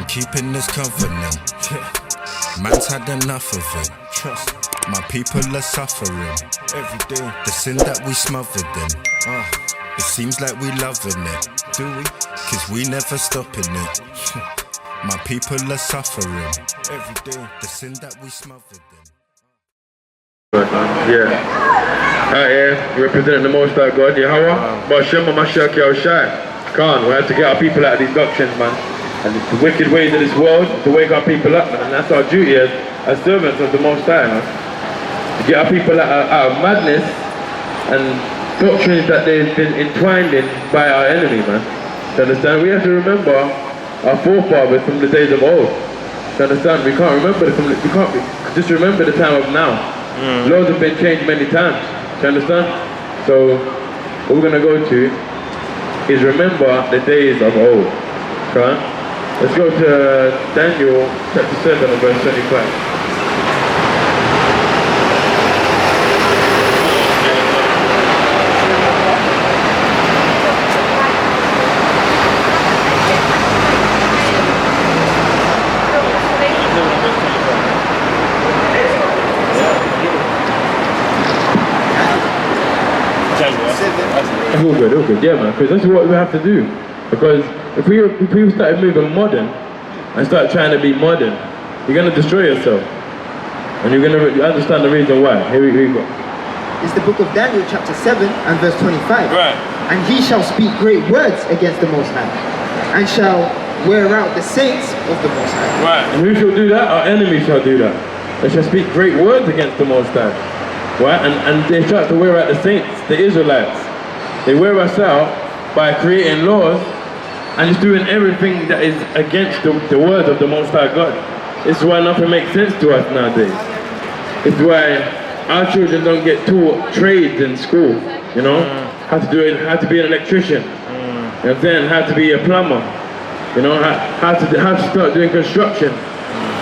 keeping this covenant. Man's had enough of it. Trust. My people are suffering every day. The sin that we smothered them. It seems like we loving it. Do we? Cause we never stopping it. My people are suffering every day. The sin that we smothered them. Yeah. Out here, representing the Most High God, Yahweh, Bashem, Mashiach, Yahushai. Khan, we have to get our people out of these doctrines, man. And the wicked ways of this world, to wake our people up, man. And that's our duty as servants of the Most High, man. To get our people out of madness and doctrines that they've been entwined in by our enemy, man. To understand? We have to remember our forefathers from the days of old. To understand? We can't just remember the time of now. Laws have been changed many times. To understand? So what we're gonna go to is remember the days of old. Okay? Let's go to Daniel chapter 7 and verse 25. All good, yeah, man, because that's what we have to do. Because if we started moving modern and start trying to be modern, you're going to destroy yourself. And you're going to understand the reason why. Here we go. It's the book of Daniel chapter 7 and verse 25. Right. And he shall speak great words against the Most High, and shall wear out the saints of the Most High. Right. And who shall do that? Our enemies shall do that. They shall speak great words against the Most High. Right? And they start to wear out the saints, the Israelites. They wear us out by creating laws and just doing everything that is against the word of the Most High God. This is why nothing makes sense to us nowadays. It's why our children don't get taught trades in school, you know? How to do it, how to be an electrician, you know what I'm saying? How to be a plumber, you know? How to start doing construction,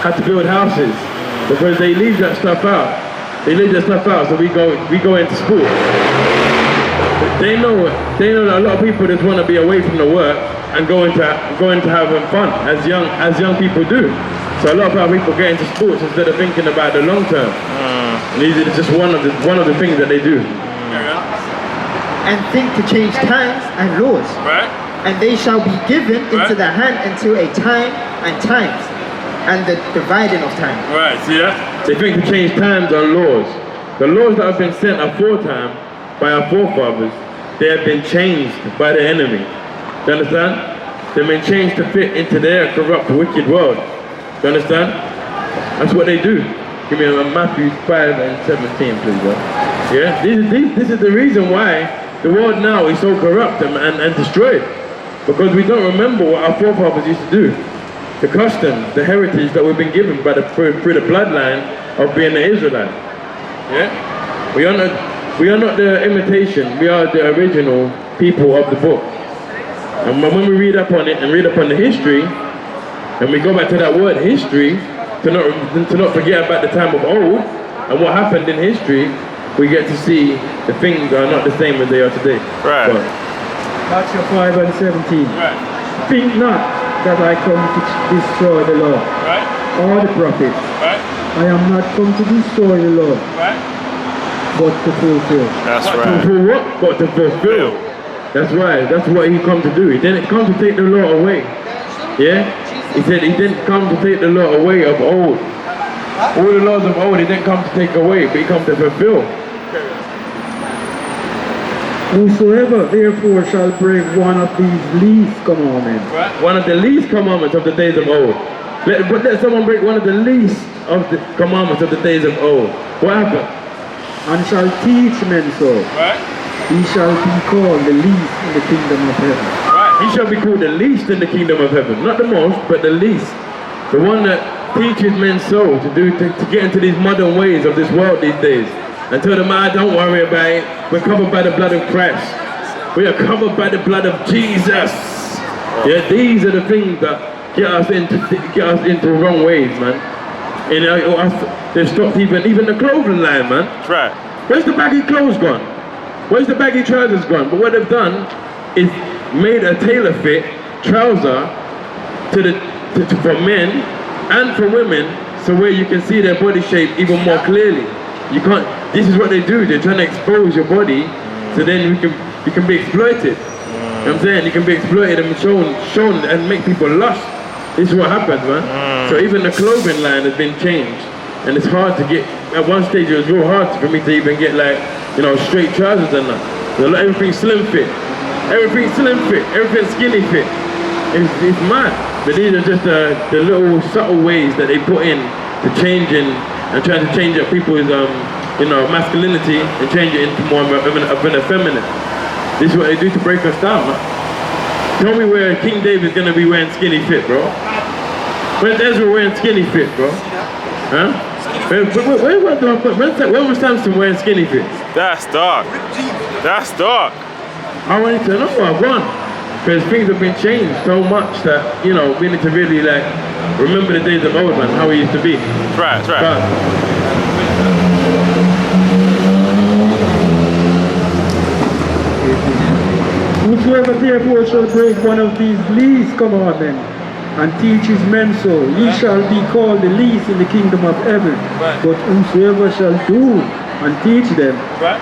how to build houses, because they leave that stuff out. They leave that stuff out, so we go into school. They know that a lot of people just want to be away from the work and go into having fun, as young people do. So a lot of our people get into sports instead of thinking about the long term. And these are just one of the things that they do. And think to change times and laws. Right. And they shall be given into the hand until a time and times, and the dividing of time. Right. See that? They think to change times and laws. The laws that have been sent aforetime by our forefathers, they have been changed by the enemy. Do you understand? They've been changed to fit into their corrupt, wicked world. Do you understand? That's what they do. Give me Matthew 5 and 17, please, bro. Yeah? This is the reason why the world now is so corrupt and destroyed. Because we don't remember what our forefathers used to do. The customs, the heritage that we've been given through the bloodline of being an Israelite. Yeah? We are not the imitation, we are the original people of the book. And when we read up on it and read up on the history, and we go back to that word history, to not forget about the time of old, and what happened in history, we get to see the things are not the same as they are today. Right. Matthew 5 and 17. Right. Think not that I come to destroy the law, Right. or the prophets. Right. I am not come to destroy the law, Right. but to fulfill. That's To right. fulfill what? But to fulfill. That's right. That's what he come to do. He didn't come to take the law away. Yeah? He said he didn't come to take the law away of old. All the laws of old he didn't come to take away, but he come to fulfill. Whosoever therefore shall break one of these least commandments, Right. One of the least commandments of the days of old. Let someone break one of the least of the commandments of the days of old. What happened? and shall teach men so, Right. he shall be called the least in the kingdom of heaven. Right. He shall be called the least in the kingdom of heaven. Not the most, but the least. The one that teaches men so to get into these modern ways of this world these days. And tell them, don't worry about it. We're covered by the blood of Christ. We are covered by the blood of Jesus. Yeah, these are the things that get us into wrong ways, man. You know, they've stopped even the clothing line, man. That's right. Where's the baggy clothes gone? Where's the baggy trousers gone? But what they've done is made a tailor fit trouser to for men and for women, so where you can see their body shape even more clearly. You can't. This is what they do. They're trying to expose your body, so then you can be exploited. You know what I'm saying? You can be exploited and shown and make people lust. This is what happens, man. So even the clothing line has been changed, and it's hard to get. At one stage, it was real hard for me to even get like, you know, straight trousers and that. Everything's slim fit. Everything's slim fit. Everything's skinny fit. It's mad. But these are just the little subtle ways that they put in to changing and trying to change up people's you know, masculinity and change it into more of an effeminate. This is what they do to break us down, man. Tell me where King David's gonna be wearing skinny fit, bro. Where's Ezra wearing skinny fit, bro? Huh? When was Samson wearing skinny fit? That's dark. That's dark. I want you to know I've gone. Because things have been changed so much that, you know, we need to really like remember the days of old, man, how it used to be. Right, that's right. Whosoever therefore shall break one of these least commandments and teach his men so, he shall be called the least in the kingdom of heaven. Right. But whosoever shall do and teach them, Right.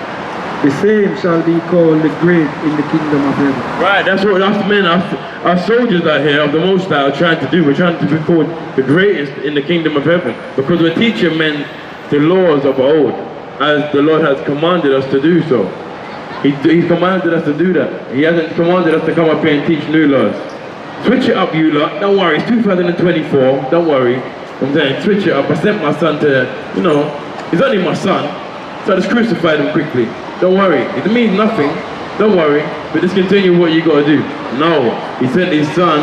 the same shall be called the great in the kingdom of heaven. Right, that's what us men, our soldiers out here of the Most High are trying to do. We're trying to be called the greatest in the kingdom of heaven, because we're teaching men the laws of old, as the Lord has commanded us to do so. He's commanded us to do that. He hasn't commanded us to come up here and teach new laws. Switch it up, you lot. Don't worry, it's 2024. Don't worry. I'm saying, switch it up. I sent my son to, you know, he's only my son, so I just crucified him quickly. Don't worry, it means nothing. Don't worry, but just continue what you gotta do. No, he sent his son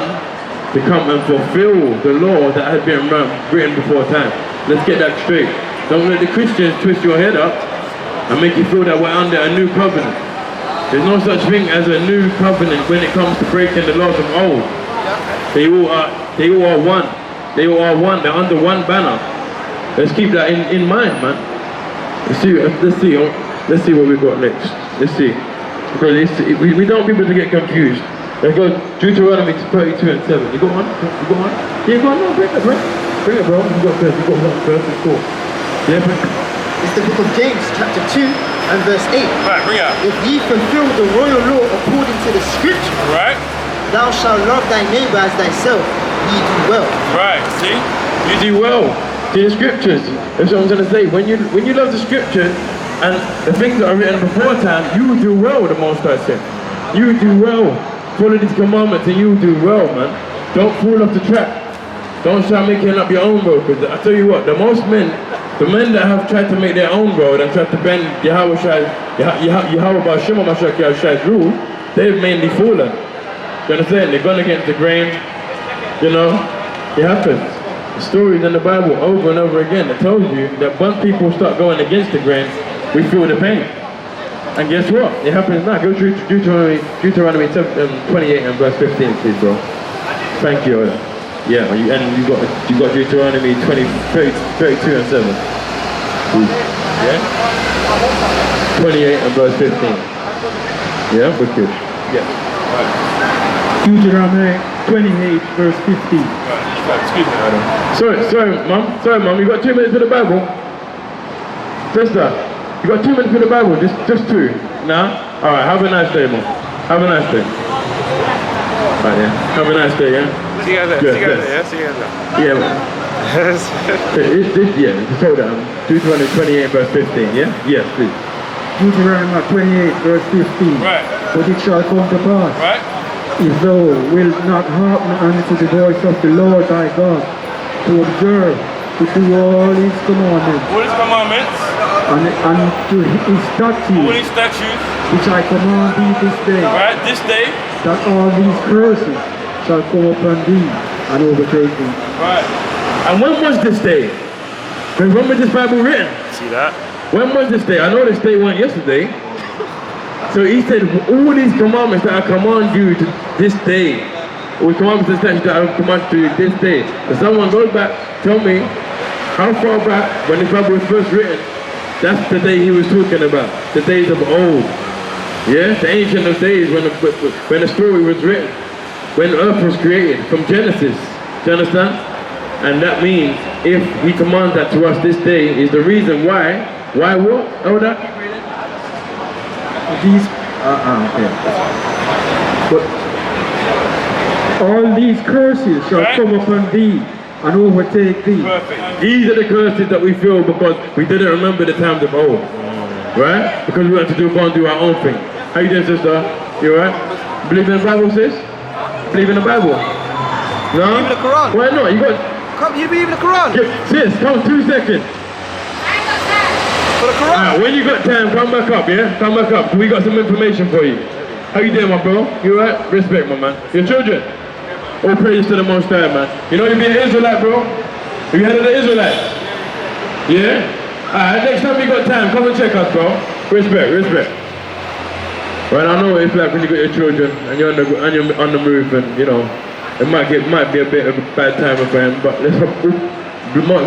to come and fulfill the law that had been written before time. Let's get that straight. Don't let the Christians twist your head up and make you feel that we're under a new covenant. There's no such thing as a new covenant when it comes to breaking the laws of old. They all are one. They all are one. They're under one banner. Let's keep that in mind, man. Let's see what we've got next. Let's see. Because we don't want people to get confused. Let's go Deuteronomy 32 and 7. You got one? You got one? Yeah, you got one? No, bring it, bro. Bring it, bro. You got first. You got one first. It's cool. Yeah, bring it. It's the book of James, chapter 2 and verse 8. Right, bring it up. If ye fulfill the royal law according to the scripture, Right, thou shalt love thy neighbor as thyself, ye do well. right, see? You do well to the scriptures. That's what I'm going to say. When you love the scriptures and the things that are written before time, you will do well, the Most High said. You will do well. Follow these commandments and you will do well, man. Don't fall off the track. Don't start making up your own road. Because I tell you what, the men that have tried to make their own road and tried to bend Yahweh Shema Mashiach's rule, they've mainly fallen. You understand? They've gone against the grain. You know, it happens. The stories in the Bible over and over again that tells you that once people start going against the grain, we feel the pain. And guess what? It happens now. Go to Deuteronomy 28 and verse 15, please, bro. Thank you. Yeah, and you got Deuteronomy 32 and 7. Yeah? 28 and verse 15. Yeah, wicked. Yeah. Right. Deuteronomy 28 verse 15. Excuse me, Adam. Sorry, mum. You got 2 minutes for the Bible? Sister, you got 2 minutes for the Bible? Just 2? Nah? Alright, have a nice day, mum. Have a nice day. Right, yeah. Have a nice day, yeah? See you guys later. Yes, See you guys yes. later. Yeah, see you guys later. Yeah, man. Just hold on. Deuteronomy 28 verse 15, yeah? Yes, please. Deuteronomy 28 verse 15. Right. But it shall come to pass, Right? if thou wilt not hearken unto the voice of the Lord thy God, to observe, to do all his commandments, All these commandments, and to his all statutes, these statutes, which I command thee this day, right? This day, that all these curses shall come upon thee and overtake thee. right? And when was this day? Because when was this Bible written? See that? When was this day? I know this day wasn't yesterday. So he said, all these commandments that I command you to this day, or commandments and statutes that I command to you this day. If someone goes back, tell me, how far back when this Bible was first written, that's the day he was talking about. The days of old. Yeah? The ancient of days when the story was written. When earth was created, from Genesis. Do you understand? And that means if he commands that to us this day is the reason why. Why what? Elder? These, okay. But all these curses shall Right. come upon thee and overtake thee. Perfect. These are the curses that we feel because we didn't remember the times of old. Right? Because we want to go and do our own thing. How you doing, sister? You alright? Believe in the Bible, sis? Believe in the Bible? No? Believe in the Quran. Why not? You got... Come, you believe in the Quran? Sis, come 2 seconds. For the Quran? Alright, when you got time, come back up, yeah? Come back up. We got some information for you. How you doing, my bro? You alright? Respect, my man. Your children? All praise to the Most High, man. You know you be an Israelite, bro? Have you heard of the Israelites? Yeah? Alright, next time you got time, come and check us, bro. Respect, respect. Right, I know what it's like when you got your children and you're on the move, and you know it might be a bit of a bad time for him, but let's hope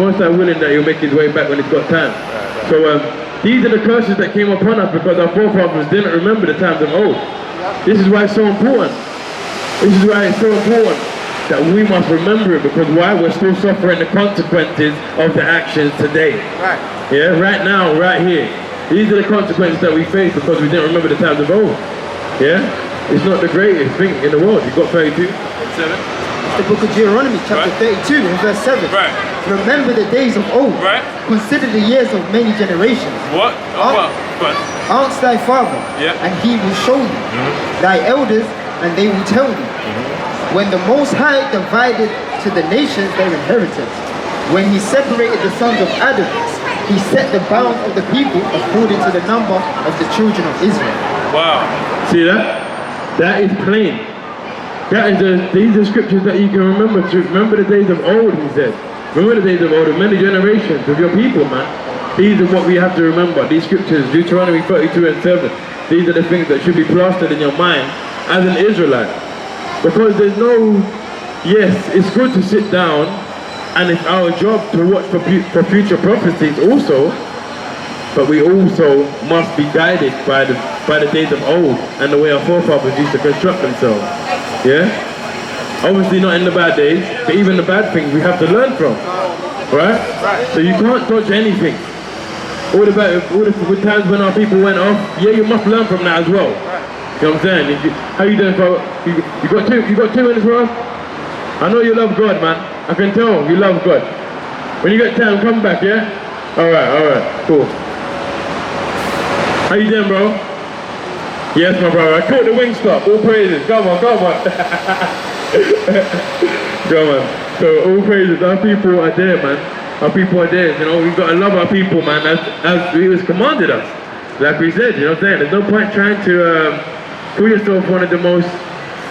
most are willing that he'll make his way back when he's got time. So these are the curses that came upon us because our forefathers didn't remember the times of old. This is why it's so important. This is why it's so important that we must remember it, because why? We're still suffering the consequences of the actions today. Right. Yeah, right now, right here. These are the consequences that we face because we didn't remember the times of old. Yeah? It's not the greatest thing in the world. You've got 32. 7. The book of Deuteronomy, chapter Right. 32, and verse 7. Right. Remember the days of old. Right. Consider the years of many generations. What? Oh. What? Ask thy father, Yeah. and he will show you. Thy elders, and they will tell you. When the Most High divided to the nations their inheritance, when he separated the sons of Adam, he set the bounds of the people according to the number of the children of Israel. Wow. See that? That is plain. That is these are scriptures that you can remember. To remember the days of old, he said. Remember the days of old, of many generations of your people, man. These are what we have to remember. These scriptures, Deuteronomy 32 and 7. These are the things that should be plastered in your mind as an Israelite. Because there's no, yes, it's good to sit down, and it's our job to watch for future prophecies also, but we also must be guided by the days of old and the way our forefathers used to construct themselves. Yeah? Obviously not in the bad days, but even the bad things we have to learn from. Right? So you can't dodge anything. All the times when our people went off, yeah, you must learn from that as well. You know what I'm saying? How you doing, bro? You got 2 minutes for us? I know you love God, man. I can tell you love God. When you get time, come back, yeah? Alright, cool. How you doing, bro? Yes, my brother. I caught the wing stop. All praises. Come on. Come on. So all praises. Our people are there, man. Our people are there. You know, we've got to love our people, man, as he was commanded us. Like we said, you know what I'm saying? There's no point trying to call yourself one of the most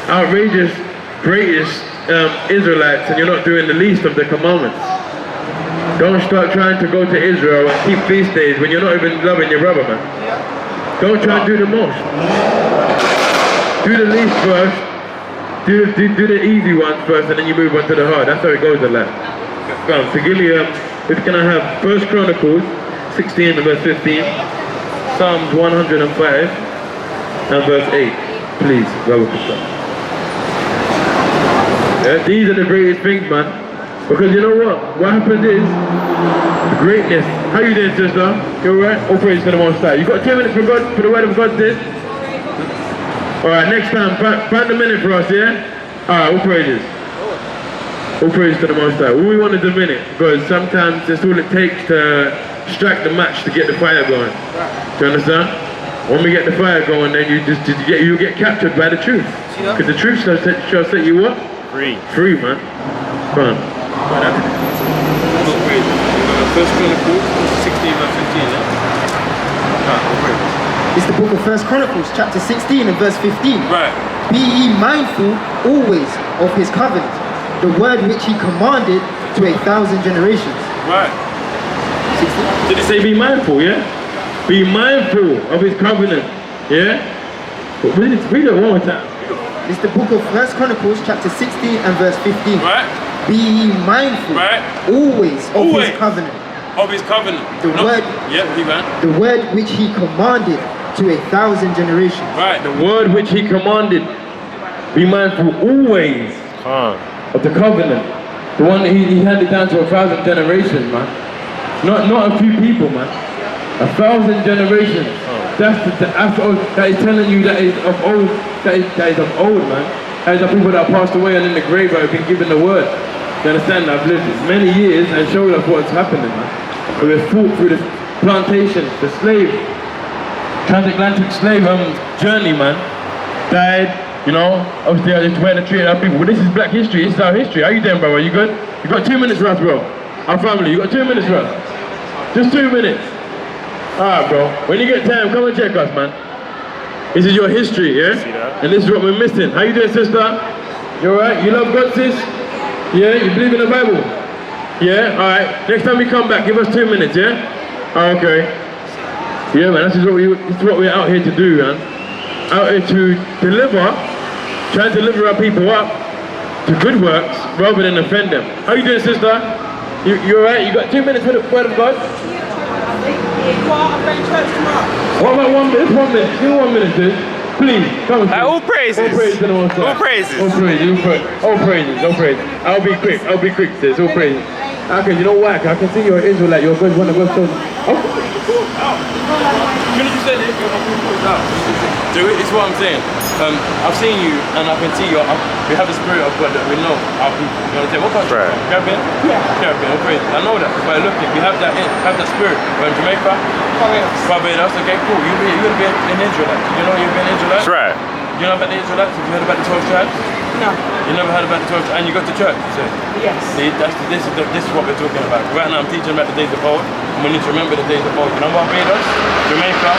outrageous, greatest Israelites, and you're not doing the least of the commandments. Don't start trying to go to Israel and keep feast days when you're not even loving your brother, man. Don't try and do the most. Do the least first. Do the easy ones first, and then you move on to the hard. That's how it goes in life. Come, so give me can I have 1 Chronicles 16 and verse 15, Psalms 105 and verse 8, please, brother. Yeah, these are the greatest things, man. Because you know what happens is, greatness. How you doing, sister? You alright? All praise to the Most High. You got 2 minutes for God, for the word of God, sis? Alright, next time, find a minute for us, yeah? Alright, all praises. All praise to the Most High. All we want is a minute, because sometimes that's all it takes to strike the match to get the fire going. Do you understand? When we get the fire going, then you get captured by the truth. Because the truth shall set you what? Free. Free, man. Come on. 1 Chronicles 16 verse 15, yeah? It's the book of 1 Chronicles, chapter 16 and verse 15. Right. Be ye mindful always of his covenant, the word which he commanded to 1,000 generations. Right. 16. Did it say be mindful, yeah? Be mindful of his covenant, yeah? But read it one more time. It's the book of 1 Chronicles, chapter 16 and verse 15. Right. Be ye mindful always of his covenant. Of his covenant. The word. Yep, IBAN. The word which he commanded to 1,000 generations. Right. The word which he commanded. Be mindful always of the covenant. The one that he handed down to 1,000 generations, man. Not a few people, man. 1,000 generations. That is telling you that is of old. That is of old, man. That is the people that passed away and in the grave have been given the word. You understand? I've lived many years and showed us what's happening, man. We were fought through the plantation, the slave, transatlantic slave journey, man. Died, you know. Obviously, it's where they treated our people. Well, this is black history. This is our history. How you doing, bro? Are you good? You got 2 minutes, Russ, bro. Our family. You got 2 minutes, Russ. Just 2 minutes. Alright, bro. When you get time, come and check us, man. This is your history, yeah? And this is what we're missing. How you doing, sister? You alright? You love God, sis? Yeah? You believe in the Bible? Yeah? Alright. Next time we come back, give us 2 minutes, yeah? Oh, okay. Yeah, man. This is what we're out here to do, man. Out here to deliver, try and deliver our people up to good works rather than offend them. How you doing, sister? You alright? You got 2 minutes for the word of God? What about 1 minute? 1 minute. Give me 1 minute, sis. Please, come on. All praises. All praises to the Most High. All praises. All praises. All praises. All praises. I'll be quick, sis. All praises. Okay, you know why? I can see you're an Israelite. You're one of God's children. Do it, it's what I'm saying. I've seen you and I can see you. We have the spirit of God that we know our people. You know what I'm saying? What country? Right. Caribbean? Yeah. Caribbean, all praise. I know that. By looking, we have that spirit. We're in Jamaica? Barbados. Okay, cool. You're going to be an Israelite. You know you've been an Israelite? That's right. You know about the Israelites? Have you heard about the 12 tribes? No. You never heard about the 12 tribes? And you go to church, you say? Yes. See, this is what we're talking about. Right now I'm teaching about the days of old. And we need to remember the days of old. You know Barbados, Jamaica,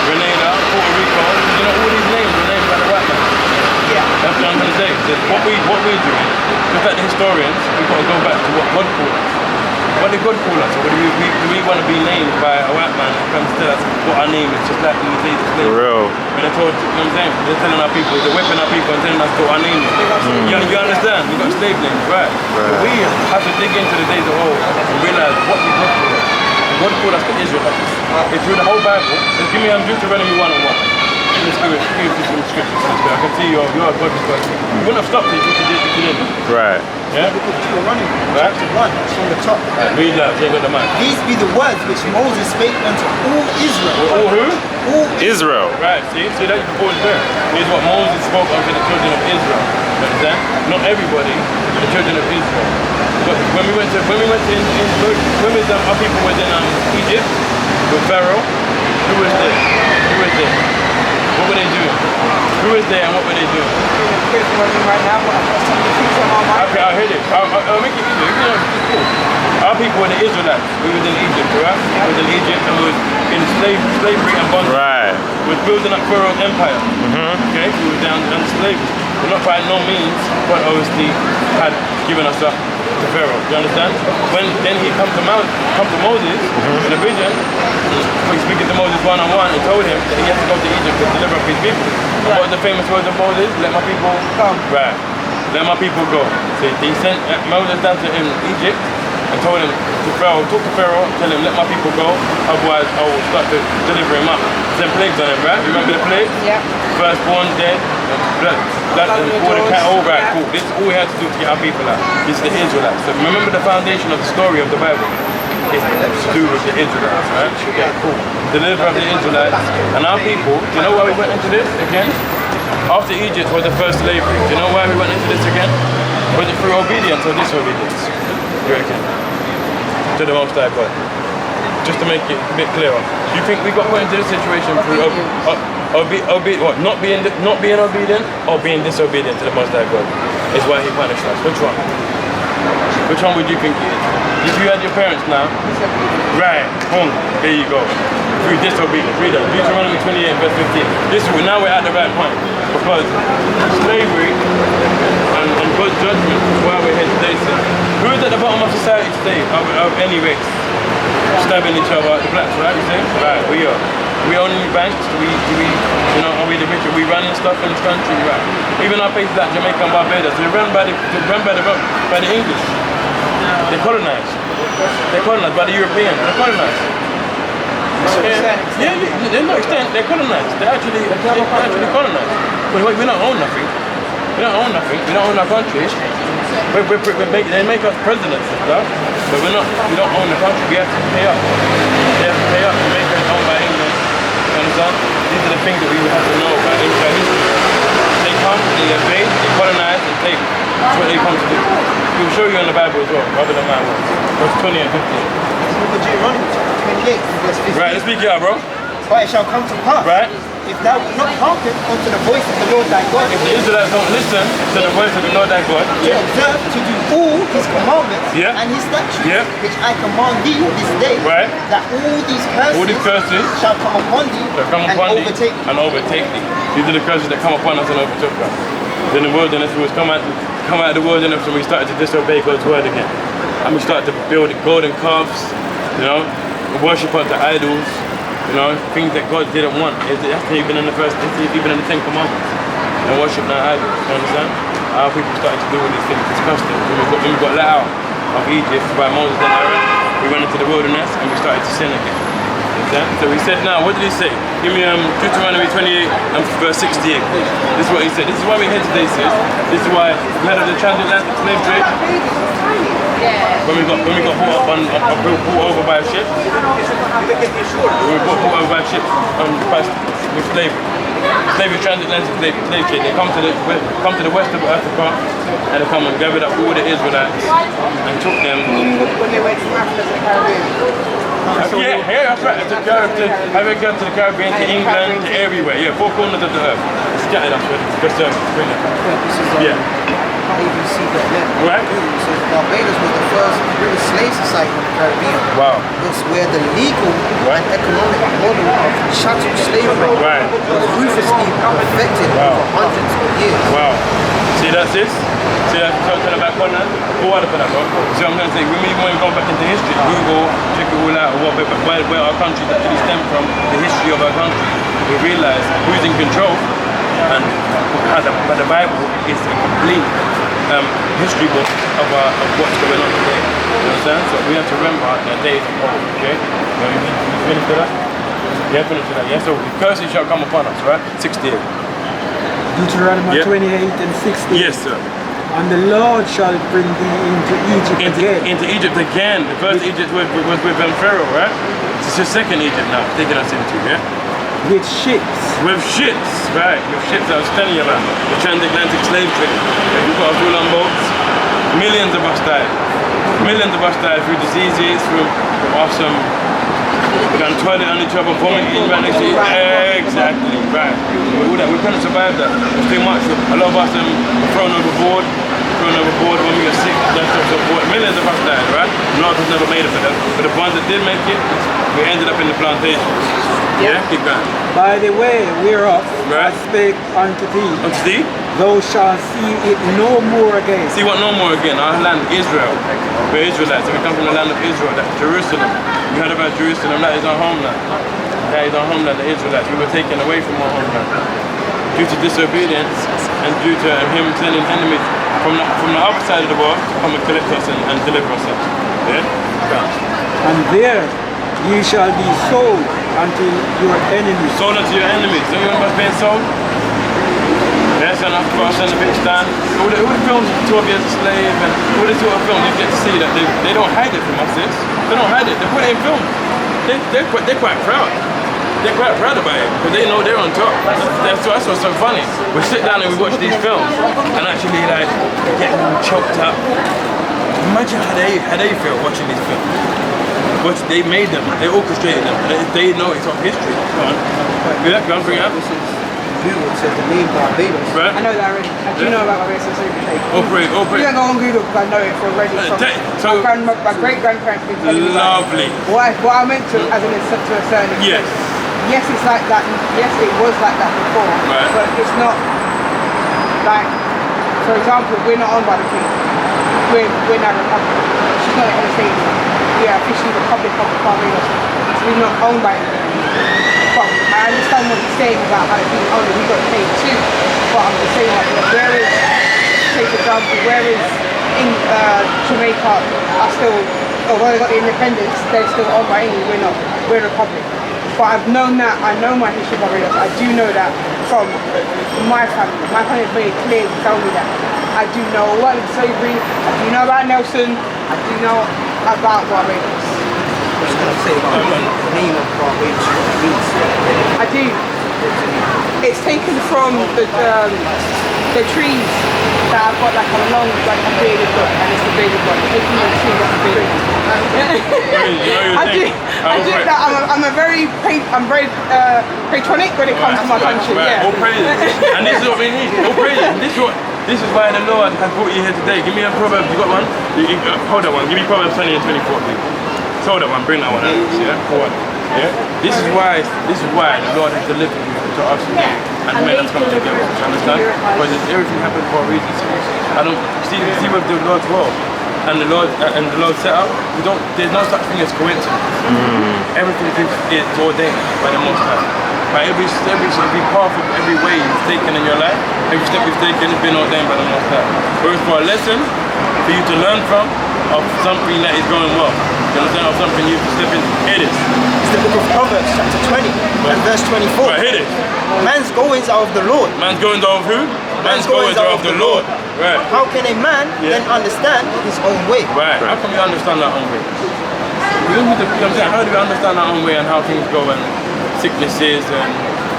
Grenada, Puerto Rico. You know all these names were named by the white man. Yeah. That's what I'm going to say. So what we're doing, just like the historians, we've got to go back to what God called us. What did God call us? Or do we want to be named by a white man who comes to tell us what our name is, just like in the days of slavery? For real. When they're told, you know what I'm saying? They're telling our people, they're whipping our people and telling us what our name is. You understand? We've got slave names, right? So we have to dig into the days of old and realize what did God call us. God called us the Israelites. If through the whole Bible, just give me Deuteronomy 1:1. Let's give you some scriptures. I can see you're a godly person. You wouldn't have stopped it if you didn't. Right. Yeah? Deuteronomy Right? chapter 1, it's from the top. Right, read that, you ain't got the mic. These be the words which Moses spake unto all Israel. All who? All Israel. Right, see that you can pause there. Here's what Moses spoke unto the children of Israel. You understand? Not everybody, but the children of Israel. But when we went to our people was in Egypt with Pharaoh, who was there? What were they doing? Who was there and what were they doing? Right now, but Okay, I'll hit it. I'll make it easier. You know, it's cool. Our people were the Israelites. We was in Egypt, right? We was in Egypt and we was in slavery and bondage. Right. We was building up Pharaoh's empire. Okay, we were down under slavery. We're not by no means, but obviously had given us up to Pharaoh. You understand? When then he come to Moses in a vision, speaking to Moses one-on-one and told him that he has to go to Egypt to deliver up his people. And what was the famous words of Moses? Let my people come. Right. Let my people go. So he sent Moses down to Egypt and told him to Pharaoh, talk to Pharaoh, tell him let my people go, otherwise I will start to deliver him up. Send plagues on him, right? Remember the plagues? Yeah. Firstborn dead, blood and all the cattle, right, cool. This is all we had to do to get our people out. This is the Israelites. So remember the foundation of the story of the Bible. It's to do with the Israelites, right? Okay, cool. Deliver of the Israelites. And our people, do you know why we went into this again? After Egypt was the first slavery. Do you know why we went into this again? Was it through obedience or disobedience? You reckon? To the Most High God. Just to make it a bit clearer. Do you think we got put into this situation through not being obedient or being disobedient to the Most High God? Is why he punished us. Which one? Which one would you think it is? If you had your parents now, right, boom, there you go. Through disobedience, read that. Deuteronomy 28 verse 15. Now we're at the right point. Because slavery and God's judgment is why we're here today, sir. Who is at the bottom of society today, of any race? Stabbing each other, the blacks, right, you say? Right, we are. We own any banks? Are we the rich? Are we running stuff in this country? Right. Even our places like Jamaica and Barbados, they're run by the English. They're colonized. They're colonized by the Europeans. They're colonized. Yeah, they're not extent. They're colonized. They're actually colonized. We don't own nothing. We don't own nothing. We don't own our country. They make us presidents and stuff, but we don't own the country. We have to pay up. They have to pay up to make us owned by England. You understand? These are the things that we have to know about Israel history. They come, they invade, they colonize, and take. That's what they come to do. We will show you in the Bible as well, rather than my words. Verse 20 and 15. Deuteronomy chapter 28, verse 15. Right, let's speak here, bro. But it shall come to pass, Right. if thou wilt not hearken unto the voice of the Lord thy God, If the Israelites don't listen to the voice of the Lord thy God, to observe to do all his commandments Yeah. and his statutes, Yeah. which I command thee this day, Right. that all these curses shall come upon thee shall come and upon thee overtake thee. and overtake thee. These are the curses that come upon us and overtook us. In the wilderness, we was come out of the wilderness and we started to disobey God's word again. And we started to build golden calves, worship unto idols, things that God didn't want. That's even in even in the Ten Commandments. And worship not idols, you understand? Our people started to do all these things, it's custom. When we got let out of Egypt by Moses and Aaron, we went into the wilderness and we started to sin again. So he said, now, what did he say? Give me Deuteronomy 28 and verse 68. This is what he said. This is why we're here today, sis. This is why we had the transatlantic slave trade. When we got brought over by a ship. We were brought over by a ship with slavery. Slavery, transatlantic slave trade. They come to the west of Africa and they come and gathered up all the Israelites and took them. When they went from Africa to the Caribbean. Yeah, that's right. I went to the Caribbean, to England, to everywhere. Yeah, 4 corners of the earth. Scattered us with This is yeah. I can't even see that yet. Right. So Barbados was the first British slave society in the Caribbean. Wow. It's where the legal and economic model of chattel slavery was ruthlessly perfected over hundreds of years. Wow. See that's this? See that talking about Conan? Go on for that, bro. See what I'm trying to say? When we go back into history, Google, check it all out, where our countries actually stem from, the history of our country, we realise who's in control and but the Bible is a complete history book of what's going on today. You understand? So we have to remember that days of old, okay? You finished with that? Yeah, finished with that. Yeah, so the curses shall come upon us, right? 68. Deuteronomy 28 and 16. Yes, sir. And the Lord shall bring thee into Egypt again. Into Egypt again. The first Egypt was with Pharaoh, right? It's the second Egypt now, taking us into, yeah? With ships. With ships, right? With ships I was telling you about. The transatlantic slave trade. We put us all on boats. Millions of us died. Millions of us died through diseases, through awesome. We got toilet on each other, vomiting, right next to each other. Exactly, right. We couldn't survive that. It's too much. A lot of us were thrown overboard when we got sick, left us overboard. Millions of us died, right? None of us never made it for them. But the ones that did make it, we ended up in the plantations. Yeah? Keep going. By the way whereof Right. I spake unto thee, Unto thee? thou shalt see it no more again. See what no more again? Our land, Israel. We're Israelites, and we come from the land of Israel, that's Jerusalem. You heard about Jerusalem, that is our homeland. That is our homeland, the Israelites. We were taken away from our homeland due to disobedience and due to him sending enemies from the other side of the world to come and collect us and deliver us. Yeah? And there ye shall be sold unto your enemies. Sold unto your enemies. Don't you remember us being sold? Yes, and after us and the big stand. All the films of 12 years a slave and all the sort of films, you get to see that they don't hide it from us, sis. They don't hide it. They put it in films. They're quite proud. They're quite proud about it because they know they're on top. That's what's so funny. We sit down and we watch these films and actually like get all choked up. Imagine how they feel watching these films. But they made them, they orchestrated them, they know it's on history. Go on. Yeah, go on, bring it up. Google says the name Barbados. Right. I know that already. I do know about Barbados slavery trade. Operate. You don't go on Google because I know it already. So My great grandparents been telling me about lovely. it. What I meant to, as in to a certain extent. Yes. Yes, it's like that. Yes, it was like that before. Right. But it's not like, for example, we're not owned by the Queen. We're now Republic. She's not in the state. We are officially Republic of Barbados. So we're not owned by anything. But I understand what he's saying about how it's being owned. We got paid too. But I'm just saying that where is, say for example, where is in Jamaica are still, although they got the independence, they're still owned by England. We're not. We're a Republic. But I've known that. I know my history of Barbados. I do know that from my family. My family very clearly told me that. I do know what is slavery, I do know about Nelson, I do know about Barbados. I was going to say about the name of Barbados, what it means. I do. It's taken from the trees that have got like a long, like a bearded one, and it's the bearded one. It's taken from the tree that's a bearded one. I'm very patriotic when it comes to my country. Yeah. All praise. And this is what we need. All praise. This is why the Lord has brought you here today. Give me a proverb. You got one? Hold that one. Give me Proverbs 20 and 24, please. Hold that one. Bring that one out. Yeah. Forward. Yeah. This is why the Lord has delivered you to us and made us come together. Do you understand? Because everything happened for a reason. I don't see with the Lord's will and the Lord set up. There's no such thing as coincidence. Everything is ordained by the Most High. By every path of every way you've taken in your life, every step you've taken has been ordained by the Most High. Whereas for a lesson, for you to learn from, of something that is going well. You understand? Of something you have to step into. Hear this. It's the book of Proverbs, chapter 20, and verse 24. Right, hear this. Man's goings are of the Lord. Man's goings are of who? Man's goings are of the Lord. Right. How can a man then understand his own way? Right. How can we understand our own way? You know what I'm saying? How do we understand our own way and how things go and sicknesses and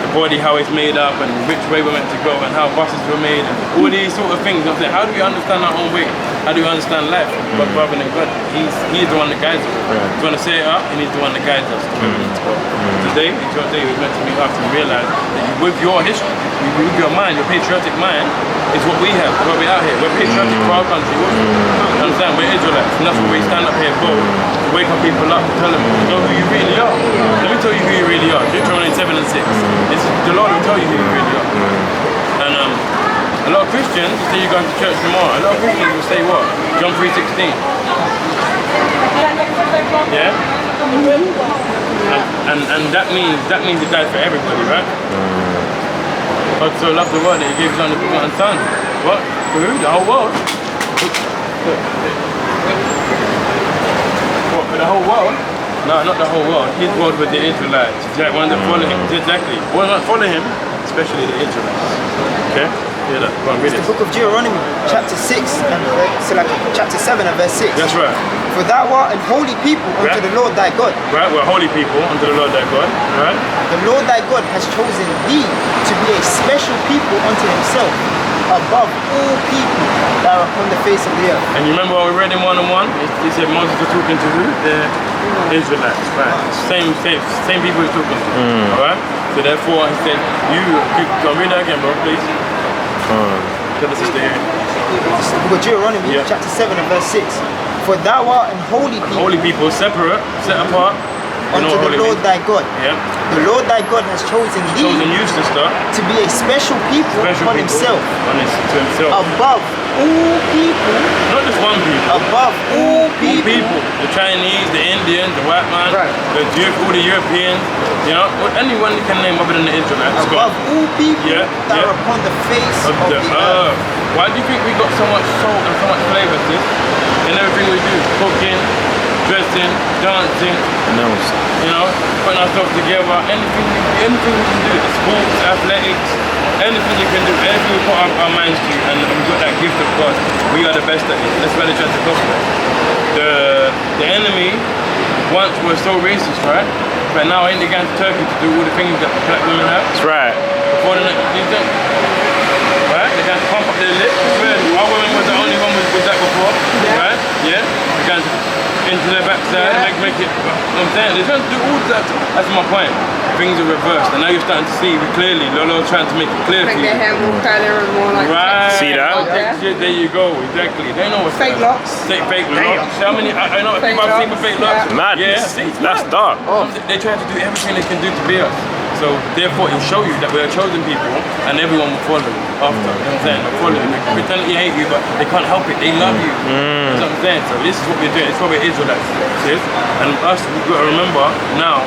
the body, how it's made up and which way we're meant to go and how buses were made and all these sort of things. You know what I'm saying? How do we understand our own way? How do we understand life? But rather than God, He's the one that guides us. He's the one to set it up and He's the one that guides us to where we need to go. Today is your day. We're meant to be up and realize that with your history, with your mind, your patriotic mind, is what we have. What we're out here. We're patriotic for our country. You understand? We're Israelites, and that's what we stand up here for. To wake up people up, to tell them, you know who you really are. Let me tell you who you really are. Deuteronomy 7 and 6. This is the Lord will tell you who you really are. And a lot of Christians say you go to church tomorrow. A lot of Christians will say what? John 3:16. Yeah? And that means He died for everybody, right? God so loved the world that He gave His only begotten Son. What? For who? The whole world. What, for the whole world? No, not the whole world. His world with the Israelites. Exactly. One that follow Him. Exactly. One that follow Him, especially the Israelites. Okay? Yeah, look. Go on, read it. It's the book of Deuteronomy, chapter 6, and chapter 7 and verse 6. That's right. For thou art an holy people unto the Lord thy God. Right, we're holy people unto the Lord thy God. Right? The Lord thy God has chosen thee to be a special people unto Himself, above all people that are upon the face of the earth. And you remember what we read in 1:1? He said Moses was talking to who? The Israelites. Right. Same people he's talking to. Alright? So therefore he said, can read that again, bro, please. Tell the sister here. It's the book of Deuteronomy, chapter 7 and verse 6. For thou art an holy people. Holy people, separate, set apart. Unto the Lord thy God. Yeah. The Lord thy God has chosen thee you, sister, to be a special people upon Himself. To Himself. Above all people. Not just one people. Above all people. The Chinese, the Indians, the white man, all the Europeans, you know, anyone you can name other than the Israelites. Above all people that are upon the face of the earth. Why do you think we got so much soul and so much flavour, sis? In everything we do, cooking, dressing, dancing, you know, putting ourselves together, anything we can do, sports, athletics, anything you can do, anything we put our minds to, and we've got that gift of God, we are the best at it. That's why they try to gospel. The enemy once was so racist, right? But now ain't they going to Turkey to do all the things that black women have? That's right. Before the right? They can't pump up their lips. Our women was the only one with that before, right? Yeah? They can't into their backside, make it, you know what I'm saying? They're trying to do all that. That's my point. Things are reversed, and now you're starting to see clearly. Lolo's trying to make it clear for you. Make their hair more curly and more like right. See that? There you go, exactly. They know what's fake locks. Fake locks. How many? I know people I've seen with fake locks. Mad. Yeah, see, that's dark. They try to do everything they can do to be us. So therefore, it'll show you that we're chosen people, and everyone will follow you after. You know what I'm saying? They'll follow you. They pretend they hate you, but they can't help it. They love you. You know what I'm saying? So this is what we're doing. It's what we're Israelites. See? And us, we've got to remember now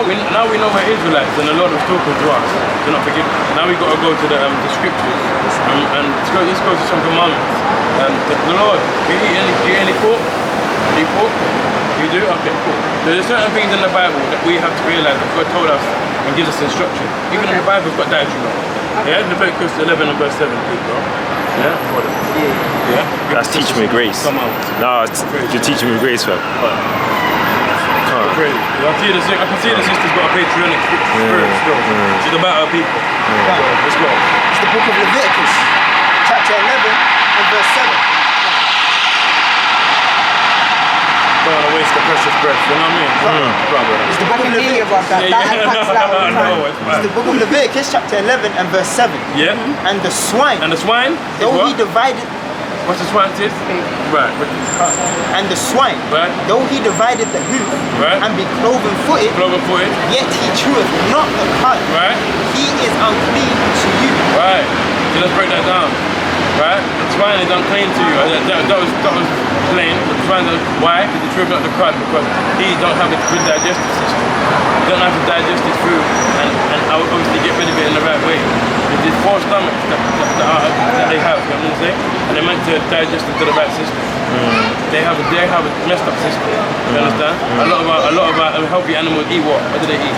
we know we're Israelites, and the Lord was talking to us. Do not forget. Now we've got to go to the scriptures, and let's go to some commandments. The Lord, do you eat any pork? You do? Okay, cool. There's certain things in the Bible that we have to realize that God told us and gives us instruction. Even in the Bible, it's got dietary law. Yeah, Leviticus 11 and verse 7, please, bro. Yeah? Yeah? That's teaching me grace. Come on. No, you're teaching me grace, fam. Crazy. I can see the sister's got a patriotic spirit still. She's about her people. Let's go. It's the book of Leviticus, chapter 11 and verse 7. Don't want to waste the precious breath, you know what I mean? It's the book of Leviticus. It's the book of Leviticus, chapter 11 and verse 7. Yeah. And the swine. And the swine? Though he divided. What's the swine sis? Right. And the swine. Right. Though he divided the hoof. Right. And be cloven footed. Yet he cheweth not the cud. Right. He is unclean to you. Right. So let's break that down. Right? The swine is unclean to you. That was plain. The swine is, why? Because he cheweth not the cud, because he don't have a good digestive system. He don't have to digest his food and obviously get rid of it in the right way. There's 4 stomachs that they have, you know what I'm saying? And they're meant to digest into the right system. They have a messed up system. You understand? A lot of our healthy animals eat what? What do they eat?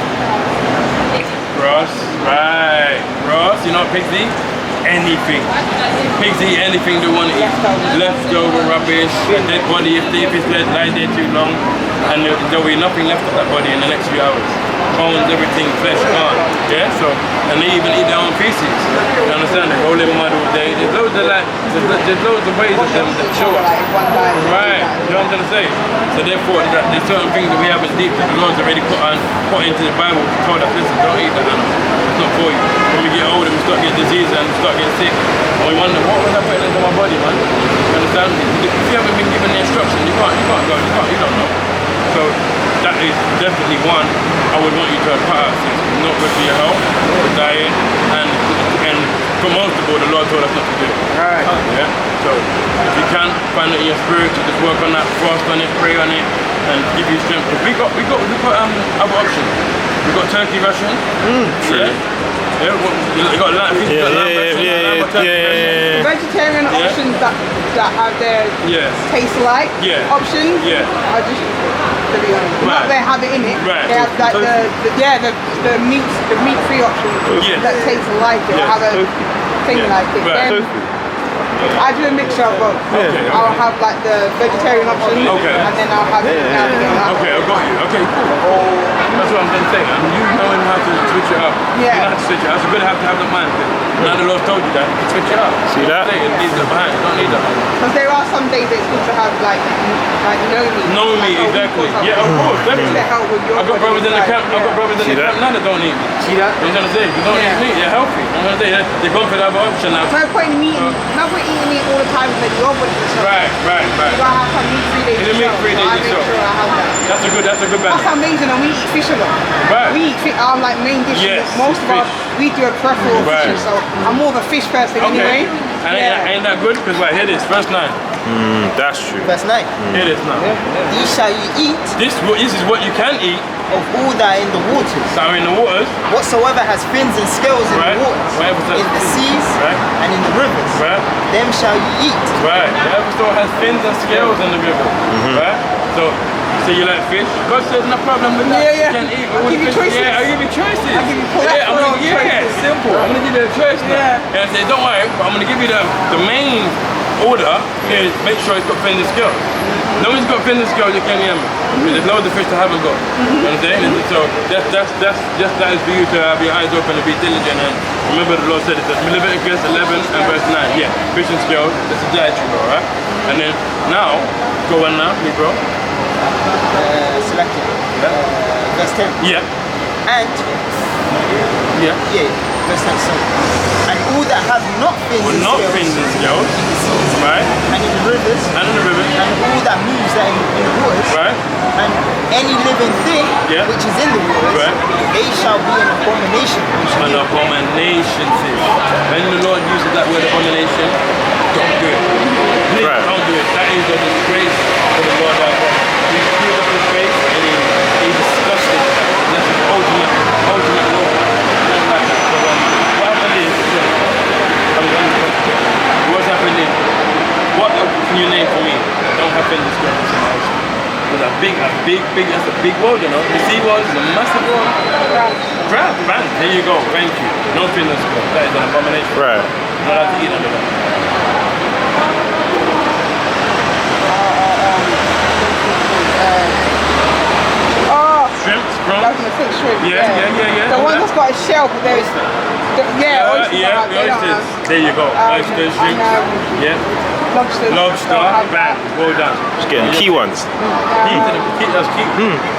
Grass. Right. Grass. You know what pigs eat? Anything. Pigs eat anything they want to eat. Leftover rubbish, a dead body if it's lies there too long, and there'll be nothing left of that body in the next few hours. Bones, everything, flesh, gone. Yeah, so, and they even eat their own feces. You understand? They roll in mud all day. There's loads of ways of them that show us. Right, you know what I'm trying to say? So therefore, there's certain things that we haven't deep that the Lord's already put into the Bible, told us, listen, don't eat that animal. It's not for you. When we get older, we start getting disease and we start getting sick. And we wonder, what was I putting into my body, man? You understand? If you haven't been given the instruction, you don't know. So that is definitely one I would want you to cut out. It's not good for your health, for diet, and for most of all, the Lord told us not to do it. Right. Yeah. So if you can find it in your spirit to just work on that, fast on it, pray on it, and give you strength. We got other options. We got turkey ration. True. Yeah, you got lamb. Vegetarian options that have their taste like options. I just, to be honest, not they have it in it. They have like the meat free options that taste like it. Have a thing like it. Then I do a mixture of both. I'll have like the vegetarian option, and then I'll have it. Okay, I got you. Okay, cool. That's what I'm going to say. And you knowing how to switch it up. You know how to switch it up. It's good to have the mind. Now the Lord told you that. You switch it up. See that? It needs it behind. You don't need that. Because there are some days it's good to have like know me. Know me, exactly. Yeah, of course. Definitely. I've got brothers in the camp. Now that don't eat me. See that? You know what I'm saying? You don't eat meat. You're healthy. I'm going to say they're going for the other option now. No point in eating meat all the time because your body is Right. You gotta have some meat 3 days. It's a meat 3 days I make yourself. sure I have that. That's a good balance. That's amazing, and we eat fish a lot. Right. We eat fish, our like main dish. Yes, most of fish. we do a preference of fish, so I'm more of a fish person anyway. And ain't that good? Because hear this, verse 9. That's true. Verse 9. Hear this now. These shall you eat This is what you can eat. of all that are in the waters. So in the waters. Whatsoever has fins and scales in Right. the waters, Whatever has in the fins. seas Right. and in the rivers, Right. them shall you eat. Right. Whatever store has fins and scales in the river. Right. So you like fish? God says no problem with that. Yeah. You can eat all I'll give you fish. choices. Yeah, I'll give you choices. I'll give you cholesterol choices. Simple. I'm gonna give you a choice now. Yeah. And I say, don't worry, but I'm gonna give you the main order is make sure it's got fins and scales. No one's got fins and scales, you can't eat them. There's loads of fish that haven't got. You know what I'm saying? And so that is for you to have your eyes open and be diligent. And remember the Lord said it says Leviticus 11 and verse 9. Yeah, fish and scales, that's a dietary law, right? And then now, go on now, please, bro. Selected. Verse 10. Yeah. And verse 10. So, and all that have not fins Well, and not scales fins and scales, right? and in the rivers And in the river, and all that moves that in the waters right? and any living thing which is in the waters, Right. they shall be an abomination unto An you. abomination, sis. When the Lord uses that word abomination, don't do it. Please don't do it. That is a disgrace for the Lord our God. He screwed up his face and he disgusted. That's his ultimate law. Not like that. So what happened is, what's happening? What can you name for me? Don't have fins and scales in my house. was a big, that's a big word, you know. The sea was a massive word. Crab, man. There you go. Thank you. No feelings, bro. That is an abomination. Right. Not allowed to eat under that. Shrimps, prawns. I was gonna say shrimp. Yeah. The one that's got a shell, but there's oysters. Oysters. There you go. Oysters, shrimps. Lobsters. Lobster, bang. Well done. Just getting the key ones. That's key.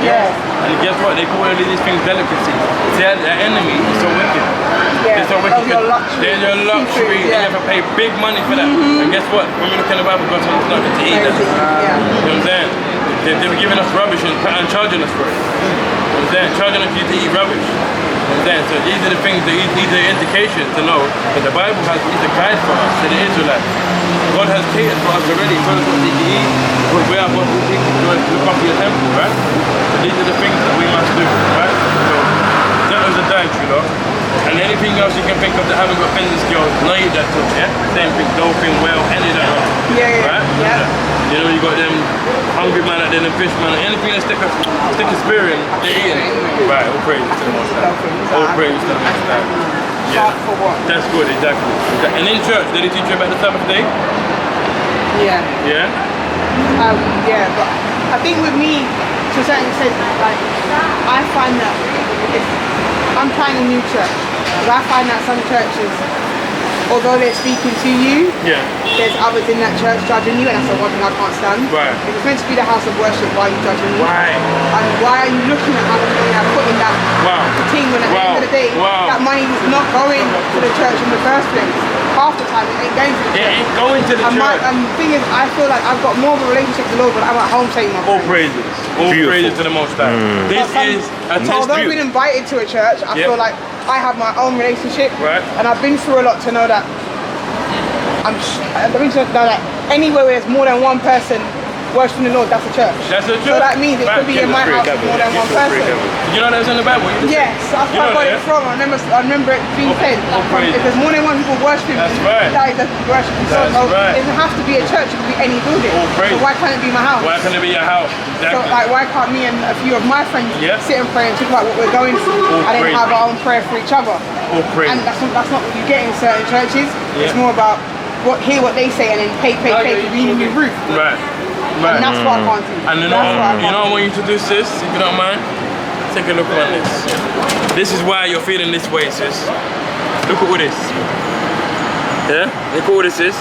Yeah. And guess what? They call all these things delicacies. Their enemy is so wicked. Yeah. They're so wicked. Those are luxury. They're your luxury. Seafood, They never pay big money for that. And guess what? When we look in the Bible, God told us not to eat that. You know what I'm saying? They were giving us rubbish and charging us for it. You know what I'm saying? Charging us to eat rubbish. You know what I'm saying? So these are the things, these are indications to know that the Bible is a guide for us, to the Israelites. God has catered for us already, told us what we can eat, we are what we need to look after your temple, right? So these are the things that we must do, right? So that was a dietary law. And anything else you can think of that haven't got fencing skills, not eat that too, yeah? Same thing, dolphin, whale, any of that. Right? You know, you got them hungry man out there, them fish man, anything that stick a spear in, they're eating. Right, all praise to the Most High. All praise to the Most High. Yeah, that's good, exactly. And in church, did they teach you about the Sabbath day? Yeah. Yeah? Yeah, but I think with me, to a certain extent, like, I find that if I'm trying a new church, because I find that some churches, although they're speaking to you, there's others in that church judging you, and that's the one thing I can't stand. Right. If it's meant to be the house of worship, why are you judging me? Right. And why are you looking at how much money I put in that thing when at the end of the day, that money is not going to the church in the first place? Half the time it ain't going to the church. It ain't going to the church. And the thing is, I feel like I've got more of a relationship with the Lord when I'm at home saying my all praises. All praises to the Most High. This is a although I've been invited to a church, I feel like I have my own relationship, and I've been through a lot to know that anywhere where there's more than one person worshiping the Lord, that's a church. That's a church. So that means it could be in my house with more than one person. You know that's in the Bible? Yes, that's where I got it from. I remember it being said. If there's more than one people worshiping, that is worshiping. So it doesn't have to be a church, it could be any building. So why can't it be my house? Why can't it be your house? So why can't me and a few of my friends sit and pray and talk about what we're going through and then have our own prayer for each other? And that's not what you get in certain churches. It's more about hear what they say and then pay for reading your roof. Right. And that's what I can't do. And you know I want you to do, sis, if you don't mind? Take a look on this. This is why you're feeling this way, sis. Look at all this. Yeah? Look at all this is.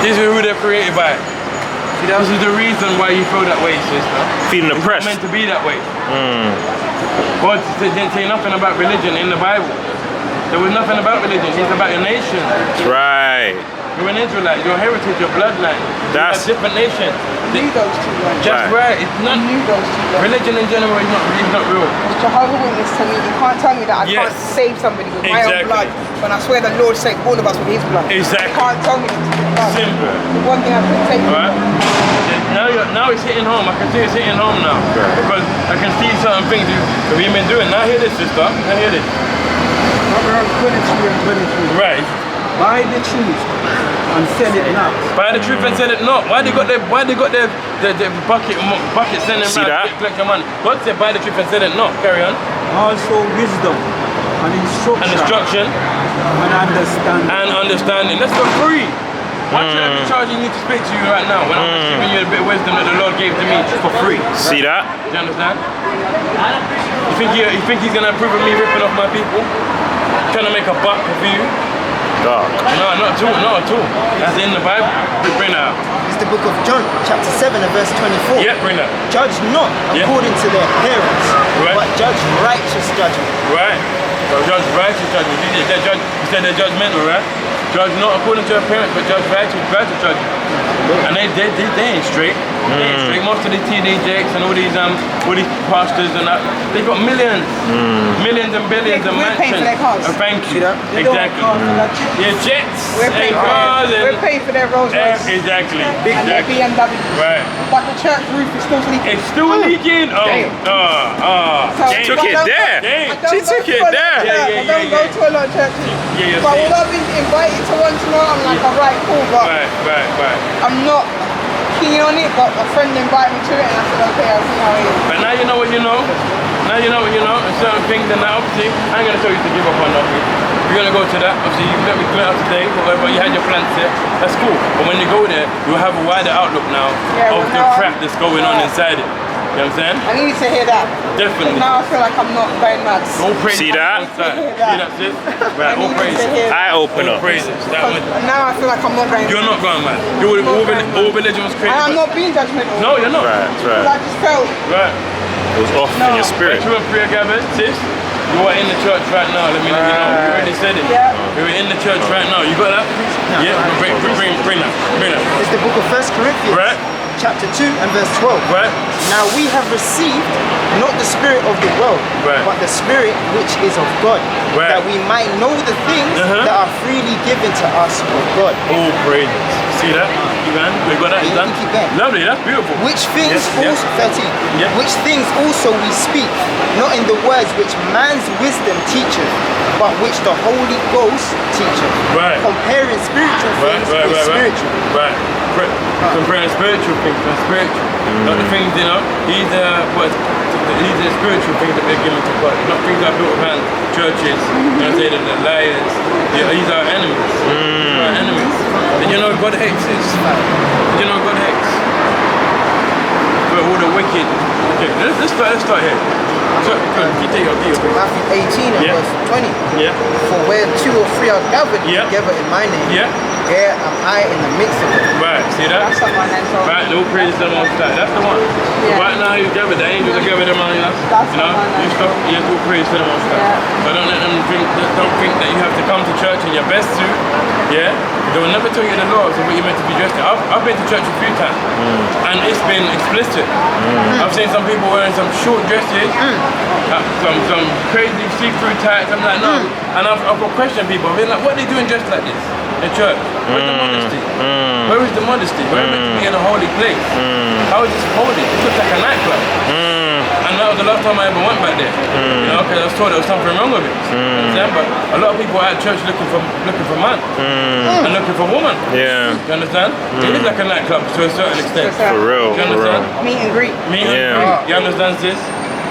This is who they're created by. See, this is the reason why you feel that way, sister. Feeling oppressed. It's not meant to be that way. God didn't say nothing about religion in the Bible. There was nothing about religion. It's about your nation. That's right. You're an Israelite, your heritage, your bloodline. That's a different nation. I knew those two words. Just right. It's not, I knew those two words. Religion in general is not real. Jehovah's Witness to me, you can't tell me that I can't save somebody with my own blood when I swear the Lord saved all of us with his blood. Exactly. You can't tell me that. Simple. The one thing I couldn't take. Alright. Now it's hitting home. I can see it's hitting home now. Because I can see certain things that we've been doing. Now hear this, sister. Now hear this. Proverbs 23 and 23. Right. Buy the truth and sell it not. Buy the truth and sell it not. Why they got their bucket sending around to collect your money? God said buy the truth and sell it not. Carry on. Also wisdom and instruction. And understanding. That's for free. Why should I be charging you to speak to you right now when I'm giving you a bit of wisdom that the Lord gave to me for free? See that? Do you understand? You think he's gonna approve of me ripping off my people? Trying to make a buck of you? Dark. No, not at all. That's in the Bible. Bring that out. It's the book of John, chapter 7 and verse 24. Yeah, bring that. Judge not according to their appearance, but judge righteous judgment. Right. So judge righteous judgment. You said they're judgmental, right? Judge not according to appearance, but judge righteous judgment. And they ain't straight. They ain't straight. Most of the teenagers and all these pastors and that, they got millions and billions and We're paying for their cars. Thank you. Exactly. Yeah, jets. We're paying for their Rolls Royce. Exactly. And their BMW. Right. But the church roof is still leaking. It's still leaking. She took it there. She took it there. I don't go to a lot of churches. But although I've been invited to one tomorrow, I'm like, alright, cool, but right. I'm not keen on it, but a friend invited me to it, and I said, okay, I'll see how it is. But now you know what you know. Now you know what you know, and certain things, and now obviously, I ain't gonna tell you to give up on nothing. If you're gonna go to that, obviously you let me clear out today, whatever, you had your plans set, that's cool. But when you go there, you'll have a wider outlook now of the crap that's going on inside it. You know what I'm saying? I need to hear that. Definitely. Now I feel like I'm not going mad. All praises. See that? See that, sis? Right, all praises. Eye opener. All praises. That one. Now I feel like I'm not going You're mad. not going mad. All religion was created. And I'm not being judgmental. No, you're not. Right, Because I just felt. Right. It was off in your spirit. True and prayer gathered, sis. You are in the church right now. Let me let you know. You already said it. Yeah. You're in the church right now. You got that? Yeah. Bring that. It's the book of 1 Corinthians. Right. Chapter 2 and verse 12. Right. Now we have received not the spirit of the world, Right. but the spirit which is of God, Right. that we might know the things that are freely given to us of God. All praises. See that? IBAN. We got that. Yeah, Done. you keep going. Lovely. That's beautiful. Which things Yes, also, yes. 13, Yeah. which things also we speak, not in the words which man's wisdom teacheth, but which the Holy Ghost teacheth, Right. comparing spiritual things with spiritual. Right. Comparing spiritual things with spiritual. Not the things, you know, these are spiritual things that we're giving to God. Not things that are built with hands, churches, you know, say that the liars. Yeah, these are enemies. These are enemies. Did you know God hates this? Did you know God hates? For all the wicked. Okay, let's start here. So, keep your Matthew 18 and Yeah. verse 20. Yeah. For where 2 or 3 are gathered Yeah. together in my name, Yeah. there am I in the midst of them. Right, see that? That's not my hands on. Right, no praise to the Most High. That's the one. So Yeah. right now you gather the angels are gathered among us. That's You know, the one. you stop, you do praise to the Most High. Yeah. But don't let them don't think that you have to come to church in your best suit. Yeah? They will never tell you the laws of what you're meant to be dressed in. I've been to church a few times and it's been explicit. I've seen some people wearing some short dresses, some crazy see-through tights. I'm like, no. And I've got questioned people. I've been like, what are they doing dressed like this in church? Where's the modesty? Where is the modesty? We're meant to be in a holy place. How is this holy? It looks like a nightclub. And that was the last time I ever went back there. You know, because I was told there was something wrong with it. You understand? But a lot of people are at church looking for man and looking for woman. Yeah. You understand? It is like a nightclub to a certain extent. For real. You For real. understand? Meet and greet. Me and Yeah. greet. You understand this?